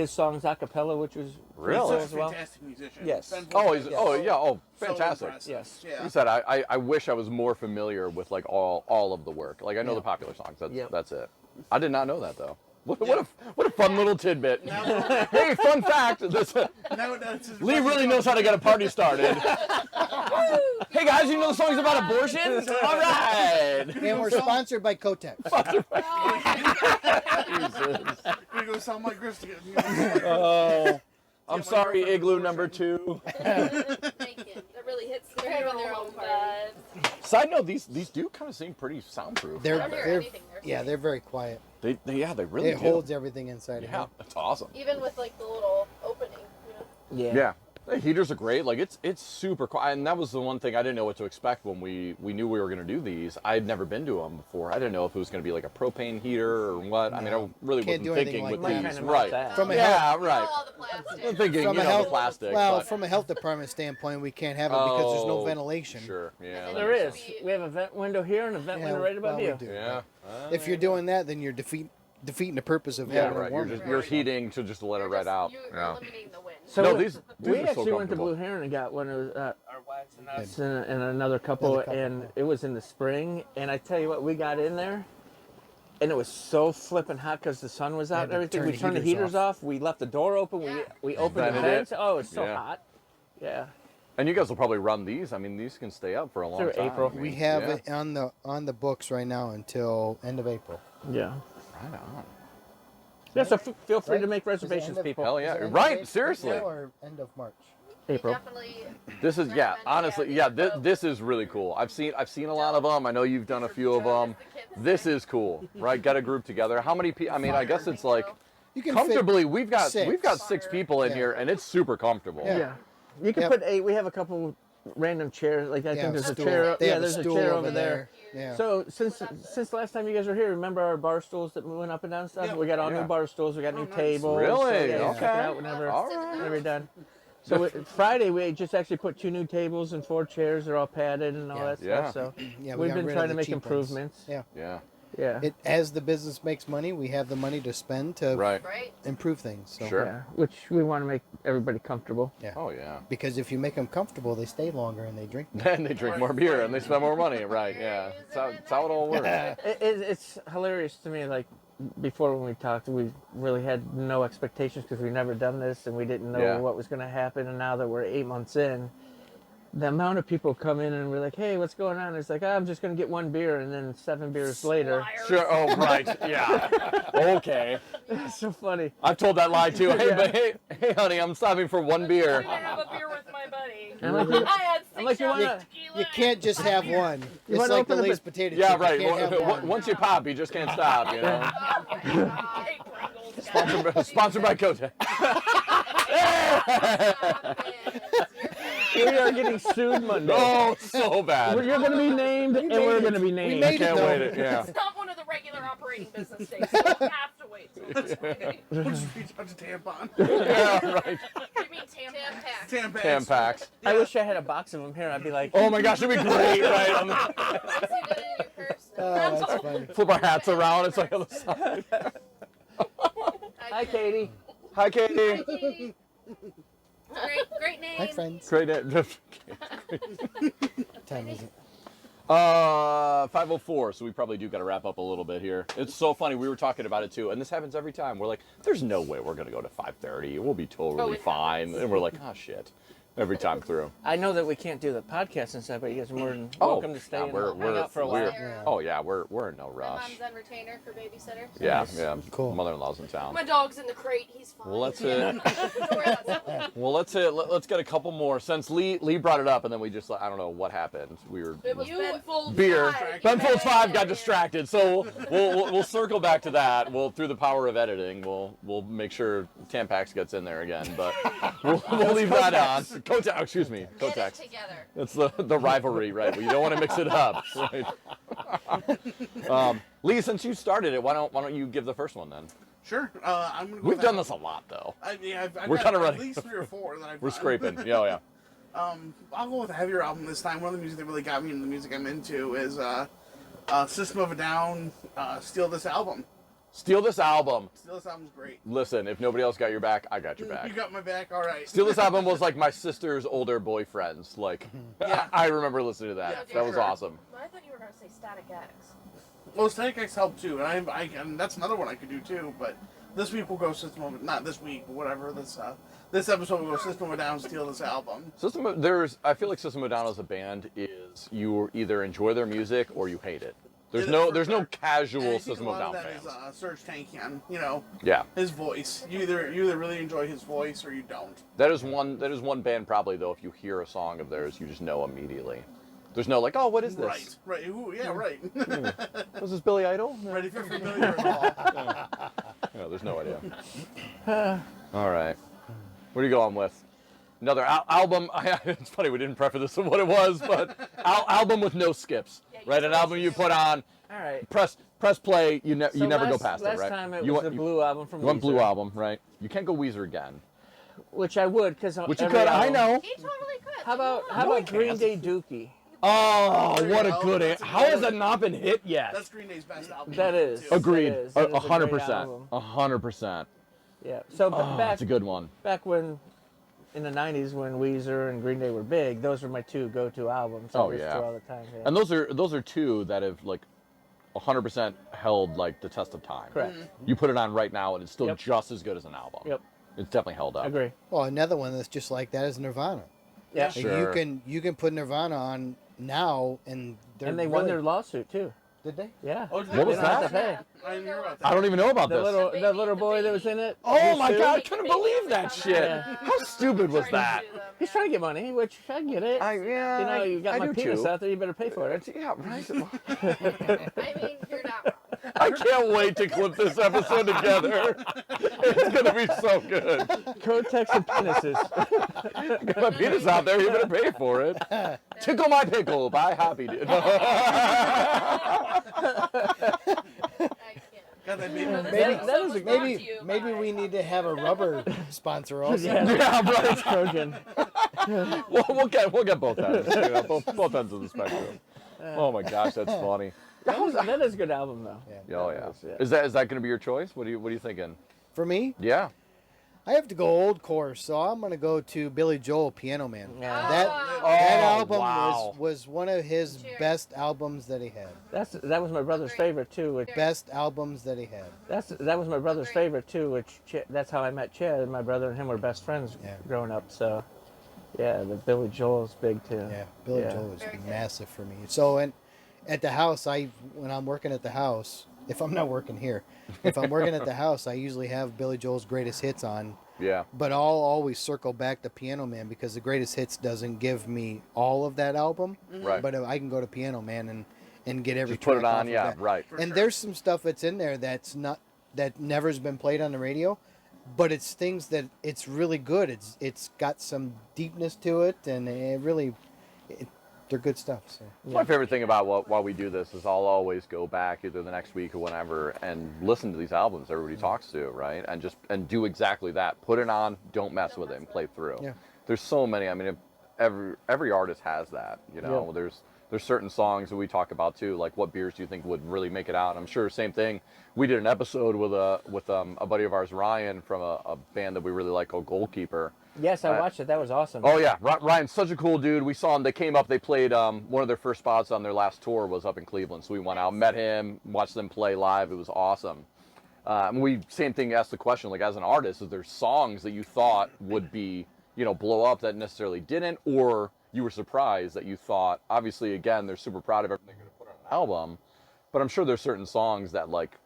songs a cappella, which was pretty Really? cool He's as such a well. fantastic musician. Yes. Ben Folds Oh, he's is oh so fantastic. impressive. Yes. Yeah. He said I wish I was more familiar with like all of the work. Like I know the popular songs. That's it. I did not know that though. What a fun little tidbit. Hey, fun fact. Lee really knows how to get a party started. Hey guys, you know the song's about abortion? All right. And we're sponsored by Kotex. We're gonna sound like Chris again. Oh, I'm sorry, Igloo number 2. Thank you. That really hit It's They're having their own party. Side note, these do kind of seem pretty soundproof. I don't hear anything. They're very quiet. They really It do. holds everything inside of Yeah, it. that's awesome. Even with like the little opening, you know. Yeah. The heaters are great. Like it's super quiet, and that was the one thing I didn't know what to expect when we knew we were going to do these. I had never been to them before. I didn't know if it was going to be like a propane heater or what. I mean, I really Can't wasn't do anything thinking like with that. these. Might kinda Right. melt that. From a Yeah, health, right. All the plastic. I'm thinking, from you a know, health, the plastic. well, but, from a health department standpoint, we can't have it because there's no Oh, ventilation. Sure. Yeah. There is. We have a vent window here and a vent window right above well, you. we do. Yeah. If you're doing that, then you're defeating the purpose of Yeah, having right. a You're warmer. just you're heating to just let it right out. You're Yeah. eliminating the wind. So No, we, these we are so actually went to comfortable. Blue Heron and got one of our wives and us Good. and another couple, Another couple, and yeah. it was in the spring. And I tell you what, we got in there, and it was so flipping hot because the sun was out and to everything. turn We the turned the heaters heaters off. We left the door open. Yeah. We opened the Vented vents. it. Oh, it's so Yeah. hot. Yeah. And you guys will probably run these. I mean, these can stay up for a long Through time. April. I mean, We have yeah. it on the books right now until end of April. Yeah. Right on. Yeah. So feel free Right? to make Is it reservations, end of- people. Hell yeah. is it end of Right, April seriously. Or end of March. April. Definitely. This is yeah. recommend Honestly, it. yeah. This is really cool. I've seen a lot of them. I know you've done a few of them. This is cool, right? Get a group together. How many people? I mean, I guess it's like You can comfortably. We've got six. 6 people in Yeah. here, and it's super comfortable. Yeah. Yeah. You can Yep. put 8. We have a couple random chairs. Like I think there's a stool. chair. They Yeah, have there's a stool chair over there. Yeah. So since last time you guys were here, remember our bar stools that went up and down and stuff? Yeah. We got all Yeah. new bar stools. We got new nice. tables. Really? So, yeah, Okay. check it out whenever, All right. whenever you're done. So Friday we just actually put 2 new tables and 4 chairs. They're all padded and all Yeah. that Yeah. stuff. So Yeah, we we've got been rid of trying the to make cheap ones. improvements. Yeah. Yeah. Yeah. As the business makes money, we have the money to spend to Right. Right. improve things. So. Sure. Yeah. Which we want to make everybody comfortable. Yeah. Oh yeah. Because if you make them comfortable, they stay longer and they drink more. Then they drink more beer and they spend more money. Right. Yeah. That's how it all works. It's hilarious to me. Like before when we talked, we really had no expectations because we've never done this and we didn't know Yeah. what was going to happen. And now that we're 8 months in, the amount of people come in and we're like, "Hey, what's going on?" It's like, "I'm just going to get 1 beer," and then 7 beers later. Sure. Oh right. Yeah. Okay. It's so funny. I've told that lie too. Hey, but hey, honey, I'm stopping for 1 beer. I'm gonna have a beer with my buddy. I'm like, you- I had 6 I'm like, you shots wanna- of tequila You can't just have one. It's wanna like the open up Lay's a- potato Yeah, chip. right. You can't have one. Once you pop, you just can't stop. You know. Hey, Pringles, guys. Sponsored by Kodak. We are getting sued Monday. Oh, so bad. You're going to be named, and we're going to be named. made it, Can't though. wait it. Yeah. It's not one of the regular operating business days. So you have to wait till this way. We'll just reach out to tampon. Yeah. Right. You mean Tampax? Tampax. Tampax. I wish I had a box of them here. I'd be like, Oh my gosh, it'd be great, right? On the, Once you did it in your purse. Oh, that's funny. flip our hats around. It's like on the side. "Hi, Katie." Hi, Katie. Katie. Great name. Hi, friends. Great. Day. What time is it? 5:04. So we probably do got to wrap up a little bit here. It's so funny. We were talking about it too, and this happens every time. We're like, "There's no way we're gonna go to 5:30. We'll be totally it fine." And we're like, "Oh shit." Every time through. I know that we can't do the podcast and stuff, but you guys are more than welcome to stay yeah, and we're hang out for a while. Yeah. Oh yeah, we're in no My rush. mom's on retainer for babysitter. Yeah, yeah. Cool. Mother-in-law's in town. My dog's in the crate. He's fine. Well, let's hit. Don't worry about that. Well, let's get a couple more. Since Lee brought it up, and then we just I don't know what happened. We were It was Ben Folds beer. 5. Ben Folds 5 got distracted, so we'll circle back to that. We'll through the power of editing, we'll make sure Tampax gets in there again. But we'll leave that on. Kotex, excuse me, Get it Kotex. together. It's the rivalry, right? You don't want to mix it up. Right? Lee, since you started it, why don't you give the first one then? Sure. I'm gonna go We've with done that. this a lot though. I've We're got kinda at ready. least 3 or 4 that I've We're done. scraping. Yeah. I'll go with a heavier album this time. One of the music that really got me into the music I'm into is System of a Down, Steal This Album. Steal This Album. Steal This Album's great. Listen, if nobody else got your back, I got your back. You got my back, all right. Steal This Album was like my sister's older boyfriend's. Like, Yeah. I remember listening to that. Yeah, for That was sure. awesome. I thought you were going to say Static X. Well, Static X helped too, and and that's another one I could do too. But this week we'll go not this week, but whatever. This episode we'll go System of a Down, Steal This Album. I feel like System of a Down as a band is you either enjoy their music or you hate it. There's Yeah, no for there's no sure. casual And I think System a of lot Down of that fans. is Serge Tankian. You know, Yeah, his voice. You either really enjoy his voice or you don't. that is one band probably though. If you hear a song of theirs, you just know immediately. There's no like, oh, what is this? Right. Ooh, yeah, right. Was this Billy Idol? Right. If you're familiar at all. No, there's no idea. All right, what are you going with? Another album. It's funny we didn't preface this with what it was, but album with no skips. Right, an album you put on, All right. press play. You never go past last it, right? time it you was want, the Blue album from You want Blue Weezer, album, right? You can't go Weezer again. which I would because Which you could. I know. He totally could. How about Green Day Dookie? Oh, There you what a go. good That's it. a How good has one. that not been hit yet? That's Green Day's best album. That is. too. Agreed. It is. It is a great 100%. album. 100%. Yeah. So Oh, back that's a good one. back when in the '90s when Weezer and Green Day were big, those were my two go-to albums. I Oh, listened yeah. to all the time. Yeah. And those are two that have like 100% held like the test of time. Correct. You put it on right now and it's still Yep. just as good as an album. Yep. It's definitely held up. Agree. Well, another one that's just like that is Nirvana. Yeah. Like, Sure. you can put Nirvana on now, and And they won their lawsuit too. Did they? Yeah. Oh, did What was They don't have to that? pay. I didn't hear about that. I don't even know about The this. little boy that was in it. Oh he my sued. god, I couldn't believe that shit. Yeah. How stupid was that? He's trying to get money, which I get it. Yeah, you know, you got I my do penis too. out there. You better pay for it. Yeah, right. I mean, you're not wrong. I can't wait to clip this episode together. It's gonna be so good. Cotex and penises. Got my penis out there, you better pay for it. Tickle My Pickle by Hoppy Dude. I can't. Got that baby. That is a brought to you Maybe by we need to have a rubber sponsor also. yeah, right. Trojan. We'll get both ends. You know, both ends of the spectrum. Oh my gosh, that's funny. That is a good album though. Yeah. Oh yeah. Yeah. Is that going to be your choice? What are you thinking? For me, Yeah. I have to go old course, so I'm going to go to Billy Joel, Piano Man. Yeah. That Oh, album wow. was one of his Cheers. best albums that he had. That was my brother's favorite too. Which Best albums that he had. that was my brother's Agreed. favorite too. That's how I met Chad. My brother and him were best friends Yeah. growing up. So yeah, the Billy Joel's big too. Yeah, Billy Yeah. Joel was Very good. massive for me. So, and at the house, when I'm working at the house, if I'm not working here, if I'm working at the house, I usually have Billy Joel's greatest hits on. Yeah. But I'll always circle back to Piano Man because the greatest hits doesn't give me all of that album. Right. But I can go to Piano Man and get every Just put it track off on. of Yeah. that. Right. For And sure. there's some stuff that's in there that never's been played on the radio, but it's things that it's really good. It's got some deepness to it, and they're good stuff. So. My favorite thing about while we do this is I'll always go back either the next week or whenever and listen to these albums everybody talks to, right? And do exactly that. Put it on, don't mess with it, and play through. Yeah. There's so many. I mean, every artist has that. You know, Yeah. there's certain songs that we talk about too, like what beers do you think would really make it out? I'm sure same thing. We did an episode with a buddy of ours, Ryan, from a band that we really like called Goalkeeper. Yes, I watched it. That was awesome. Oh yeah, Ryan's such a cool dude. We saw him. They came up. They played one of their first spots on their last tour was up in Cleveland. So we went out, met him, watched them play live. It was awesome. We same thing. Asked the question like, as an artist, is there songs that you thought would be blow up that necessarily didn't, or you were surprised that you thought? Obviously, again, they're super proud of everything they're going to put on an album, but I'm sure there's certain songs that like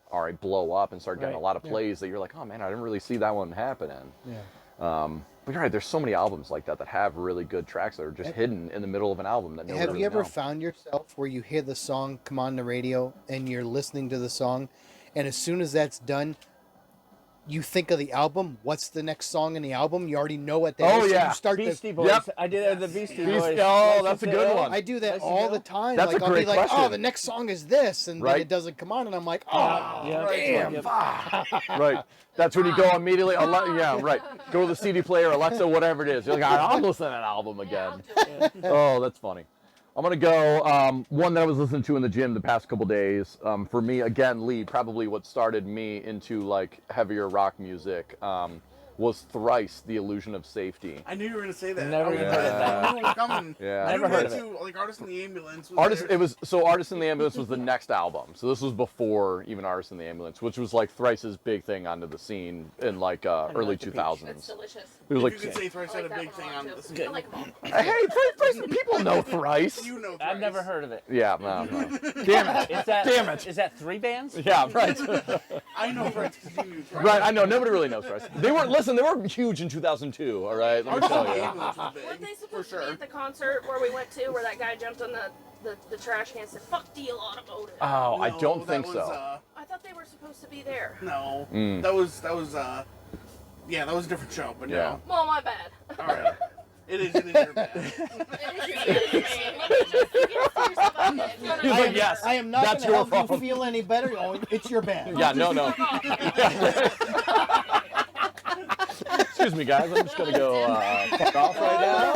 blow up and start getting Right. a lot of plays that you're like, oh man, I didn't really see that one happening. Yeah. But you're right, there's so many albums like that have really good tracks that are just hidden in the middle of an album that nobody Have really you ever know. found yourself where you hear the song come on the radio and you're listening to the song, and as soon as that's done, you think of the album? What's the next song in the album? You already know what that Oh, is. So yeah. you start Beastie to, Boys. Yep. I did it with the Beastie Beast- Boys. oh, License that's a to good Ill. one. I do that License to all Ill. the time. That's like a I'll great be like, question. oh, the next song is this, and Right. then it doesn't come on, and I'm like, oh, Yeah. damn. Yep. Right. That's when you go immediately. Yeah, right. Go to the CD player, Alexa, whatever it is. You're like, I'm listening to that album again. Oh, that's funny. I'm going to go one that I was listening to in the gym the past couple days. For me, again, Lee, probably what started me into like heavier rock music. was thrice the illusion of safety. I knew you were gonna say that. Never I was even like, heard of that. I knew it was coming. Yeah. I Never knew heard that of too. Like Artist in the Ambulance. Artist in the Ambulance was the next album. So this was before even Artist in the Ambulance, which was like Thrice's big thing onto the scene in like early like the peach. 2000s. It's delicious. It was If like, you could say Thrice I had like a big that thing one on too. this. I like them all. hey, Thrice, people know Thrice. You know, I've never heard of it. Yeah, no. Damn it. Damn it. Is that 3 bands? Yeah, right. I know Thrice because you knew Thrice. Right, I know. Nobody really knows Thrice. They were huge in 2002, all right? Let me Artist in tell the you. Ambulance was Weren't they big, for supposed to be sure. at the concert where we went to, where that guy jumped on the trash can and said, "Fuck Deal Automotive"? Oh, I No, don't that think was, so. I thought they were supposed to be there. No, Mm. that was yeah, that was a different show. But Yeah. Well, my bad. no, all right. It is your bad. He's like, yes, I am not that's going to your help you fault. feel any better. Oh, it's your bad. Yeah, no. Excuse me, guys. I'm just going to go fuck off right now.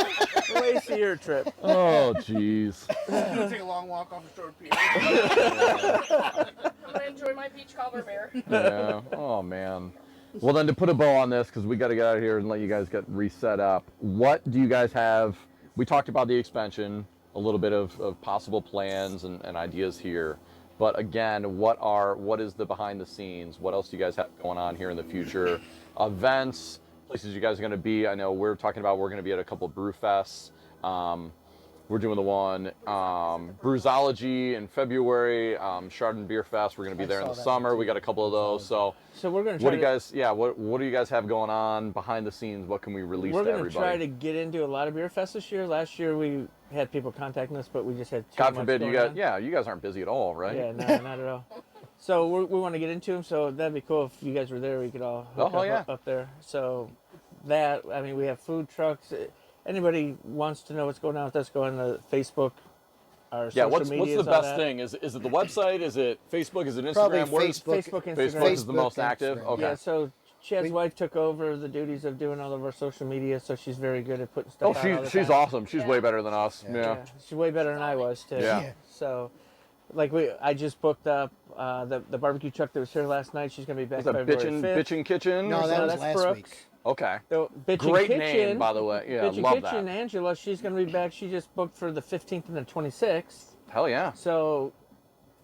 Waste of your trip. Oh, jeez. I'm gonna take a long walk off the shore pier. I'm gonna enjoy my peach cobbler beer. Yeah. Oh, man. Well, then to put a bow on this, because we got to get out of here and let you guys get reset up, what do you guys have? We talked about the expansion, a little bit of possible plans and ideas here. But again, what is the behind the scenes? What else do you guys have going on here in the future? Events, places you guys are going to be. I know we're talking about we're going to be at a couple of brew fests. We're doing the one Brewsology in February, Chardon Beer Fest. We're going to be there in the summer. We got a couple of those. So we're going to what do you guys? Yeah, what do you guys have going on behind the scenes? What can we release We're to going to try everybody? to get into a lot of beer fests this year. Last year we had people contacting us, but we just had too God much forbid you going guys. on. Yeah, you guys aren't busy at all, right? Yeah, no, not at all. So we want to get into them. So that'd be cool if you guys were there. We could all hook up there. So that, I mean, we have food trucks. Anybody wants to know what's going on with us, go on the Facebook. Our Yeah, social what's medias, the all best that. thing? Is it the website? Is it Facebook? Is it Instagram? Probably Where's Facebook, Instagram. Facebook is the most Facebook, active. Instagram. Okay. Yeah, so Chad's wife took over the duties of doing all of our social media, so she's very good at putting stuff out all the she's time. awesome. She's way better than us. Yeah. Yeah. Yeah, she's way better than I was too. Yeah. So, like I just booked up the barbecue truck that was here last night. She's gonna be back Is that February 5th. Bitchin' Kitchen? No, or that something? was that's last Brooks. week. Okay. So, Bitchin' Great Kitchen, name, by the way. Yeah, Bitchin' love Kitchen, that. Angela, she's gonna be back. She just booked for the 15th and the 26th. Hell yeah. So,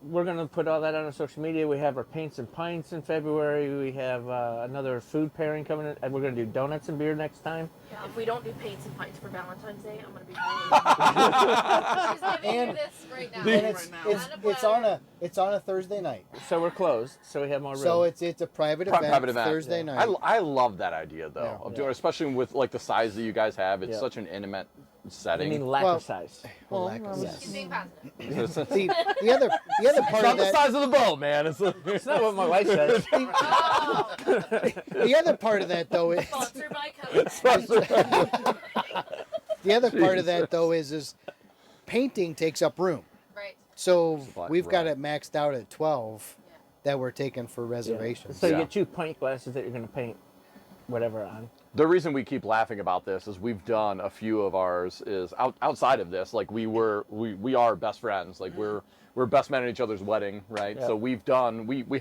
we're gonna put all that on our social media. We have our Paints and Pints in February. We have another food pairing coming in, and we're gonna do donuts and beer next time. If we don't do paints and pints for Valentine's Day, I'm gonna be really She's giving you And- this right now. And it's Right it's on a Thursday night. So we're closed. So we have more room. So it's a private event. Private event. Thursday Yeah. night. I love that idea though Yeah. of doing, especially with like the size that you guys have. It's Yeah. such an intimate I setting. mean, lack Well, of size. Well, lack of yes. She's being positive. It's the other part not of the that size of the boat, man. It's It's not what my wife says. Oh, the other part of that though is sponsored by Coke. the other part of that though is painting takes up room. right. So But- we've got right. it maxed out at 12 Yeah. that we're taking for reservations. So you Yeah. get 2 pint glasses that you're going to paint whatever on. The reason we keep laughing about this is we've done a few of ours is outside of this. Like we are best friends. Like we're best men at each other's wedding, right? Yeah. So we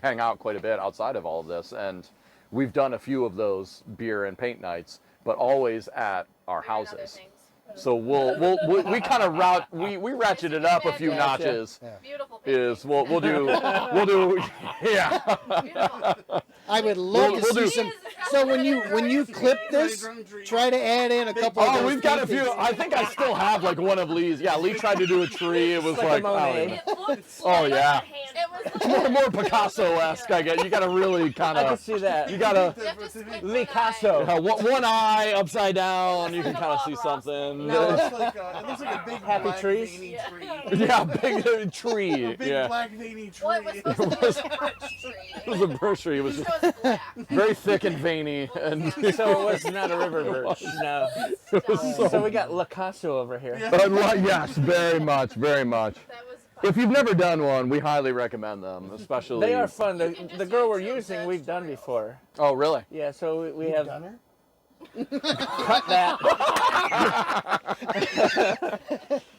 hang out quite a bit outside of all of this, and we've done a few of those beer and paint nights, but always at our Beer and other houses. things. So we kind of we ratchet it up a few Gotcha. notches. Yeah. Beautiful painting. Is we'll do yeah. Beautiful. I would love We'll to do- see some. So when you clip this, try to add in a couple. of Oh, those we've got a few. paintings. I think I still have like one of Lee's. Yeah, Lee tried to do a tree. It was like a like, Monet. It looks Oh, like yeah. a hand. It was more Picasso-esque. I get. You got to really kind I can of. see that. You gotta. You have to squint one Picasso. eye. One eye upside down. You can kind of see Bob Ross. something. No, it looks like a big Happy black trees? veiny Yeah. tree. Yeah, big tree. A big Yeah, black veiny tree. Well, it was supposed to be a birch tree. it was a birch tree. It was It just was black. very thick and veiny, and So it was not a river birch. No. So we got Lacasso over here. yes, very much, very much. That was If you've never done one, we highly recommend them, especially. They are fun. You can just The girl we're YouTube using, the we've done tutorials. before. Oh, really? Yeah, so we You've have done her? cut that.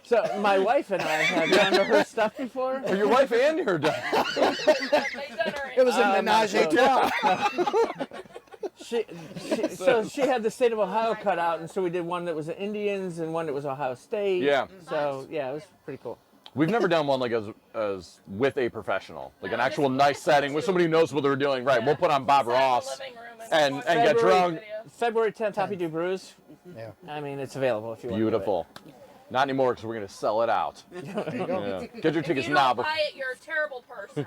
So my wife and I have done her stuff before. Oh, your wife and her done. Uh, It was a I'm not menage a sure. trois. So she had the state of Ohio cut out, and so we did one that was the Indians and one that was Ohio State. Yeah. So yeah, it was pretty cool. We've never done one like as with a professional, like an actual nice setting with somebody who knows what they're doing. Right. We'll put on Bob Ross and get drunk. February 10th, Hoppy Dude Brews. Yeah. I mean, it's available if you want. Beautiful. Not anymore because we're going to sell it out. There you go. Yeah. Get your If tickets you now. don't buy it, you're a terrible person.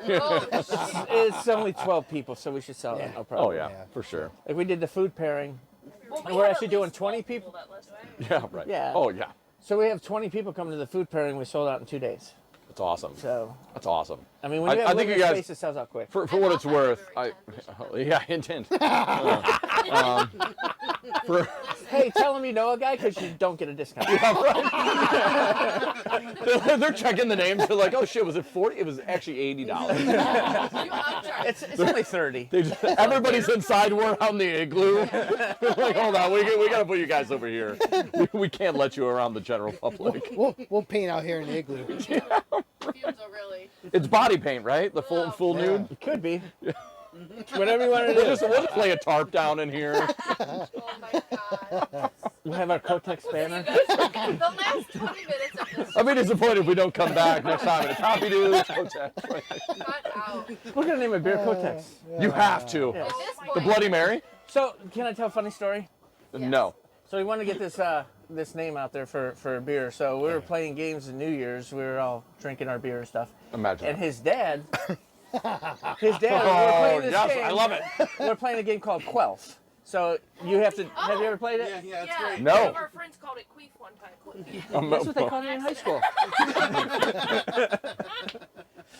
It's only 12 people, so we should sell it. No problem. Oh, yeah, Yeah. for sure. Like we did the food pairing. Well, And we're have actually at doing least 20 12 people? that list. Yeah, right. Yeah. Oh, yeah. So we have 20 people coming to the food pairing. We sold out in 2 days. That's awesome. So That's awesome. I mean, when you have I think you limited guys, space, it sells out quick. for what it's worth, yeah, hint, hint. Hey, tell them you know a guy because you don't get a discount. They're checking the names. They're like, oh shit, was it 40? It was actually $80. It's only 30. Everybody's inside. We're on the Igloo. Like, hold on, we got to put you guys over here. We can't let you around the general public. We'll paint out here in the Igloo. It's body paint, right? The full nude. It could be. Whatever you want to do. We'll just lay a tarp down in here. Oh my god. We'll have our Kotex banner. The last 20 minutes of this I'll be disappointed if we don't come back next time at a Hoppy Dude. cut out. We're going to name it Beer Kotex. You have to. Yeah. At this point, The Bloody Mary? So, can I tell a funny story? No. So we want to get this name out there for a beer. So we were playing games in New Year's. We were all drinking our beer and stuff. Imagine. And that. his dad, we were Oh, playing this yes, game. I love it. We're playing a game called Quelf. So you have to, have you ever played it? Yeah, it's yeah, great. No. One of our friends called it queef one time. That's what they called me in high school.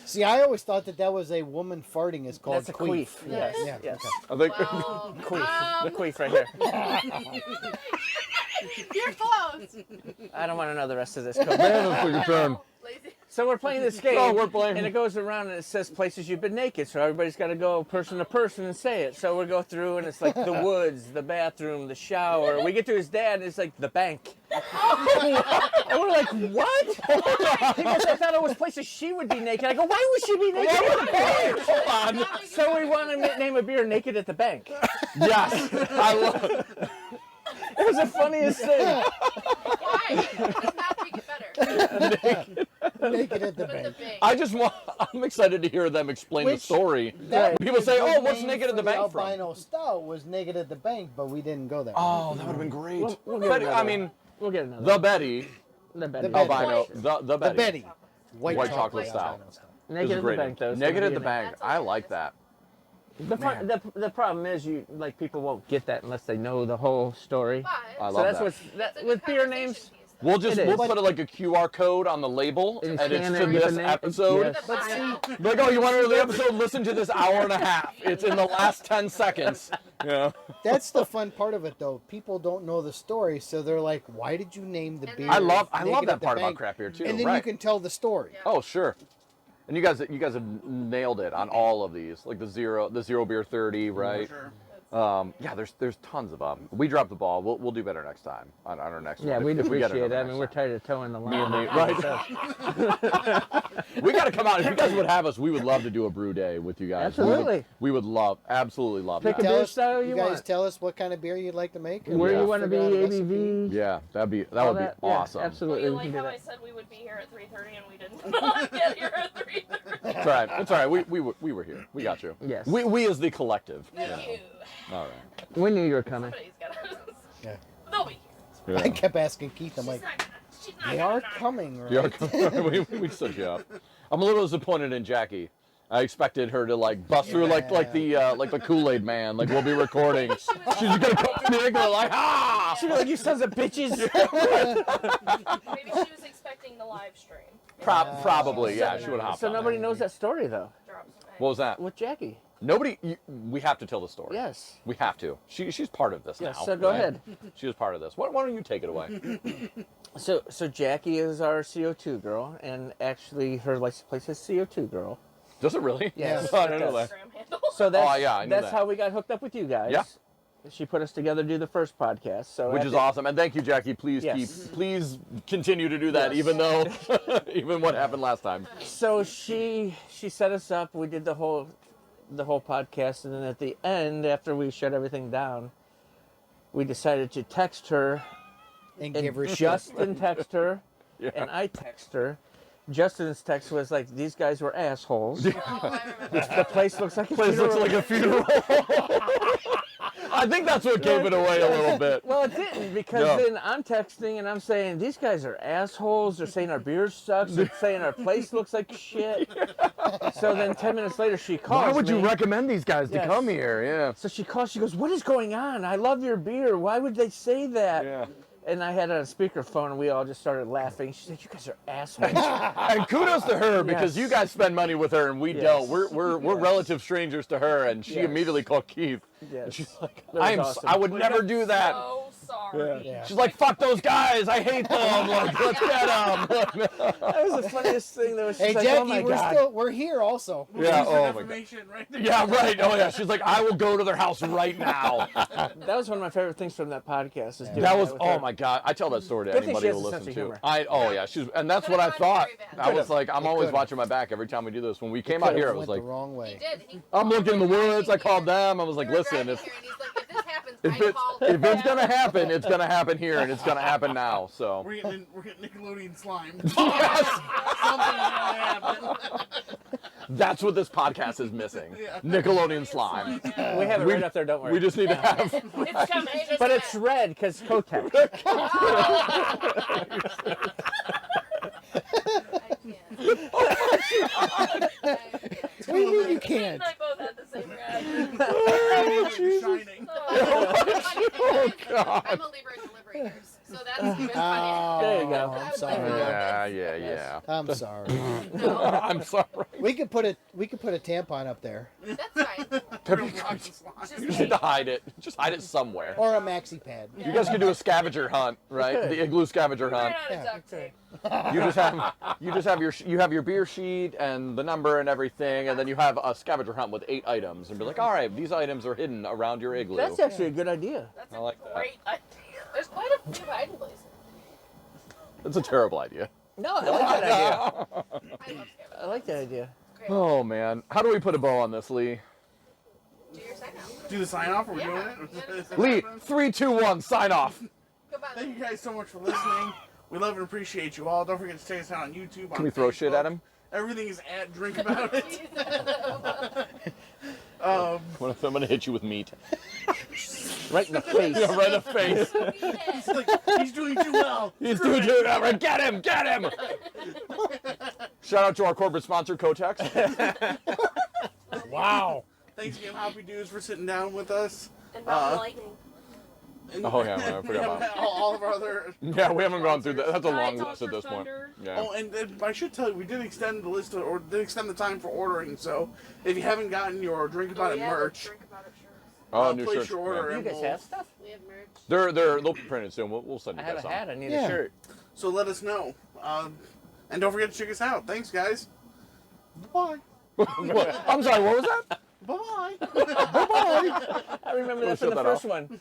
See, I always thought that was a woman farting is called That's a queef. Yes, Yeah. yes. I think Wow. Queef. The queef right here. You're close. I don't want to know the rest of this code. your turn. Lazy. So we're playing this game. No, we're playing. And it goes around and it says places you've been naked. So everybody's got to go person to person and say it. So we go through and it's like the woods, the bathroom, the shower. We get to his dad and it's like the bank. And we're like, what? He goes, I thought it was places she would be naked. I go, why would she be naked at the bank? Hold on. So we want to name a beer Naked at the Bank. Yes. I love It was the funniest thing. Why? Does not make it better. Naked at the But the bank. big. I'm excited to hear them explain the Which- story. That People was say, the oh, what's name Naked at the for Bank from? albino stout was Naked at the Bank, but we didn't go there. Oh, that would have been great. We'll get But, another I one. mean, We'll get another. the Betty, The Betty. Betty. albino, the the Betty. Betty. White chocolate stout. albino stout. This Naked is at the great. Bank, though. so Naked we'll at the get Bank. I like that. The problem is people won't get that unless they know the whole story. I So love that's that. what's It's a good with beer conversation names. piece, though. We'll It put is. like a QR code on the label, And and it's scan it to with this the name. episode. Yes. But see, Like, oh, you want to know the episode? Listen to this hour and a half. It's in the last 10 seconds. Yeah. that's the fun part of it, though. People don't know the story, so they're like, "Why did you name the beer?" I love Naked that at the part about Bank?" craft beer too. And then right. you can tell the story. Oh, sure. And you guys have nailed it on all of these, like the zero beer 30, right? Sure. Yeah, there's tons of them. We dropped the ball. We'll do better next time on our next Yeah, one. we'd if we get appreciate it. another I mean, next we're time. tired of towing the line. Right. We got to come out. If you guys would have us, we would love to do a brew day with you guys. Absolutely. We would absolutely love Pick a that. beer Tell style you you guys want. tell us what kind of beer you'd like to make. and Where we'll you want to be, figure out a recipe. ABV. Yeah, that would all be that. awesome. Yeah, absolutely. You we like can do how that. I said we would be here at 3:30 and we didn't get here at 3:30? It's all right. It's all right. We were here. We got you. Yes. We as the collective. Thank you. All right. We knew you were coming. Somebody's got to. Yeah. They'll be here. I kept asking Keith. I'm She's like, not gonna. She's not "They gonna are not. coming, right?" Yeah, we stood you up. I'm a little disappointed in Jackie. I expected her to like bust through like the Kool-Aid man. Like we'll be recording. She's just gonna come to the Igloo like ah. She'd be like, you sons of bitches. Maybe she was expecting the live stream. Probably, yeah. She would have hopped So on nobody there. knows that story though. Drop some eggs. What was that? With Jackie. We have to tell the story. Yes. We have to. She's part of this Yes. now. So go right? ahead. She was part of this. Why don't you take it away? So Jackie is our CO2 girl, and actually her license plate is CO2 girl. Does it really? Yes. Oh, I didn't know that. Instagram handle. So that's Oh, yeah, I knew that's that. how we got hooked up with you guys. Yeah. She put us together to do the first podcast. So Which is awesome. And thank you, Jackie. Please Yes. please continue to do that, Yes. even though even what happened last time. So she set us up. We did the whole the whole podcast, and then at the end, after we shut everything down, we decided to text her, And and give her shit. Justin text her, Yeah. and I text her. Justin's text was like, "These guys were assholes. Oh, I remember. The place looks like a Place looks funeral." like a funeral. I think that's what gave it away a little bit. Well, it didn't, because No. then I'm texting and I'm saying, these guys are assholes. They're saying our beer sucks. They're saying our place looks like shit. So then 10 minutes later, she calls Why would you me. recommend these guys to Yes. come here? Yeah. So she calls, she goes, what is going on? I love your beer. Why would they say that? Yeah. And I had it on speakerphone, and we all just started laughing. She said, you guys are assholes. And kudos to her because Yes. you guys spend money with her and we Yes. don't. We're Yes. relative strangers to her, and she Yes. immediately called Keith. Yes. She's like, That was awesome. I would never do that. So sorry. Yeah. She's like, fuck those guys. I hate them. Like, let's get them. That was the funniest thing. That was Hey, she's like, Jackie, oh my God. we're here also. We'll Yeah, use your oh my God. defamation right there. Yeah, right. Oh yeah. She's like, I will go to their house right now. That was one of my favorite things from that podcast. Is doing That was with oh her. my God. I tell that story to Good thing anybody she who has a listens sense to. of humor. Oh yeah. And that's what I Could've gone thought. very bad. I was like, I'm It always could've. watching my back every time we do this. When we came out here, it was Went like, the wrong He way. did. He I'm looking in the woods. I called them. them. I was like, listen, if If this happens, I call if it's gonna happen, it's gonna happen here, and it's gonna happen now. So We're getting Nickelodeon slime. Something's gonna happen. that's what this podcast is missing. Yeah. Nickelodeon slime. We have it right up there, don't worry. We just need to have. It's coming. But it's red because Kotex. What do you mean you can't? I both had the same reaction. You're shining. Oh God. I'm a Libra deliverators, so that's even funnier. Oh, There you go. I'm sorry. Yeah. I'm sorry. I'm sorry. We could put a tampon up there That's fine. Real blocks of slime. You just need to hide it. Just hide it somewhere. or a maxi pad. You guys can do a scavenger hunt, right? The Igloo scavenger hunt. Right on a duct tape. You just have your beer sheet and the number and everything, and then you have a scavenger hunt with 8 items, and be like, all right, these items are hidden around your igloo. That's actually a good idea. That's I like that. great idea. There's quite a few hiding places. That's a terrible idea. No, I like that idea. I love scavengers. I like that idea. Great. Oh man, how do we put a bow on this, Lee? Do your sign out. Do the sign off? Are we Yeah. doing it? Is that Lee, happening? 3, 2, 1, sign off. Goodbye. Thank you guys so much for listening. We love and appreciate you all. Don't forget to check us out on YouTube. Can we throw shit at him? Everything is at Drink About It. I'm gonna hit you with meat. Right in the face. Yeah, right in the face. It's like, he's doing too well. He's doing it. Right. Get him! Get him! Shout out to our corporate sponsor, Kotex. Wow. Thanks again, Hoppy Dudes, for sitting down with us. And Mountain Lightning. And Oh, yeah, I forgot about it. all of our other. Yeah, we haven't gone through that. That's a long Night list at this point. Thunder. Yeah. Oh, and I should tell you, we did extend the list, or did extend the time for ordering. So if you haven't gotten your Drink About It yeah, merch, Drink About It shirts. Oh, new place shirts. your order. Yeah. You guys have stuff? We have merch. They'll be printed soon. We'll send I you have guys a some. hat. I need Yeah. a shirt. so let us know. And don't forget to check us out. Thanks, guys. Bye. What? I'm sorry. What was that? Bye. I remember that from shut the that first off. one.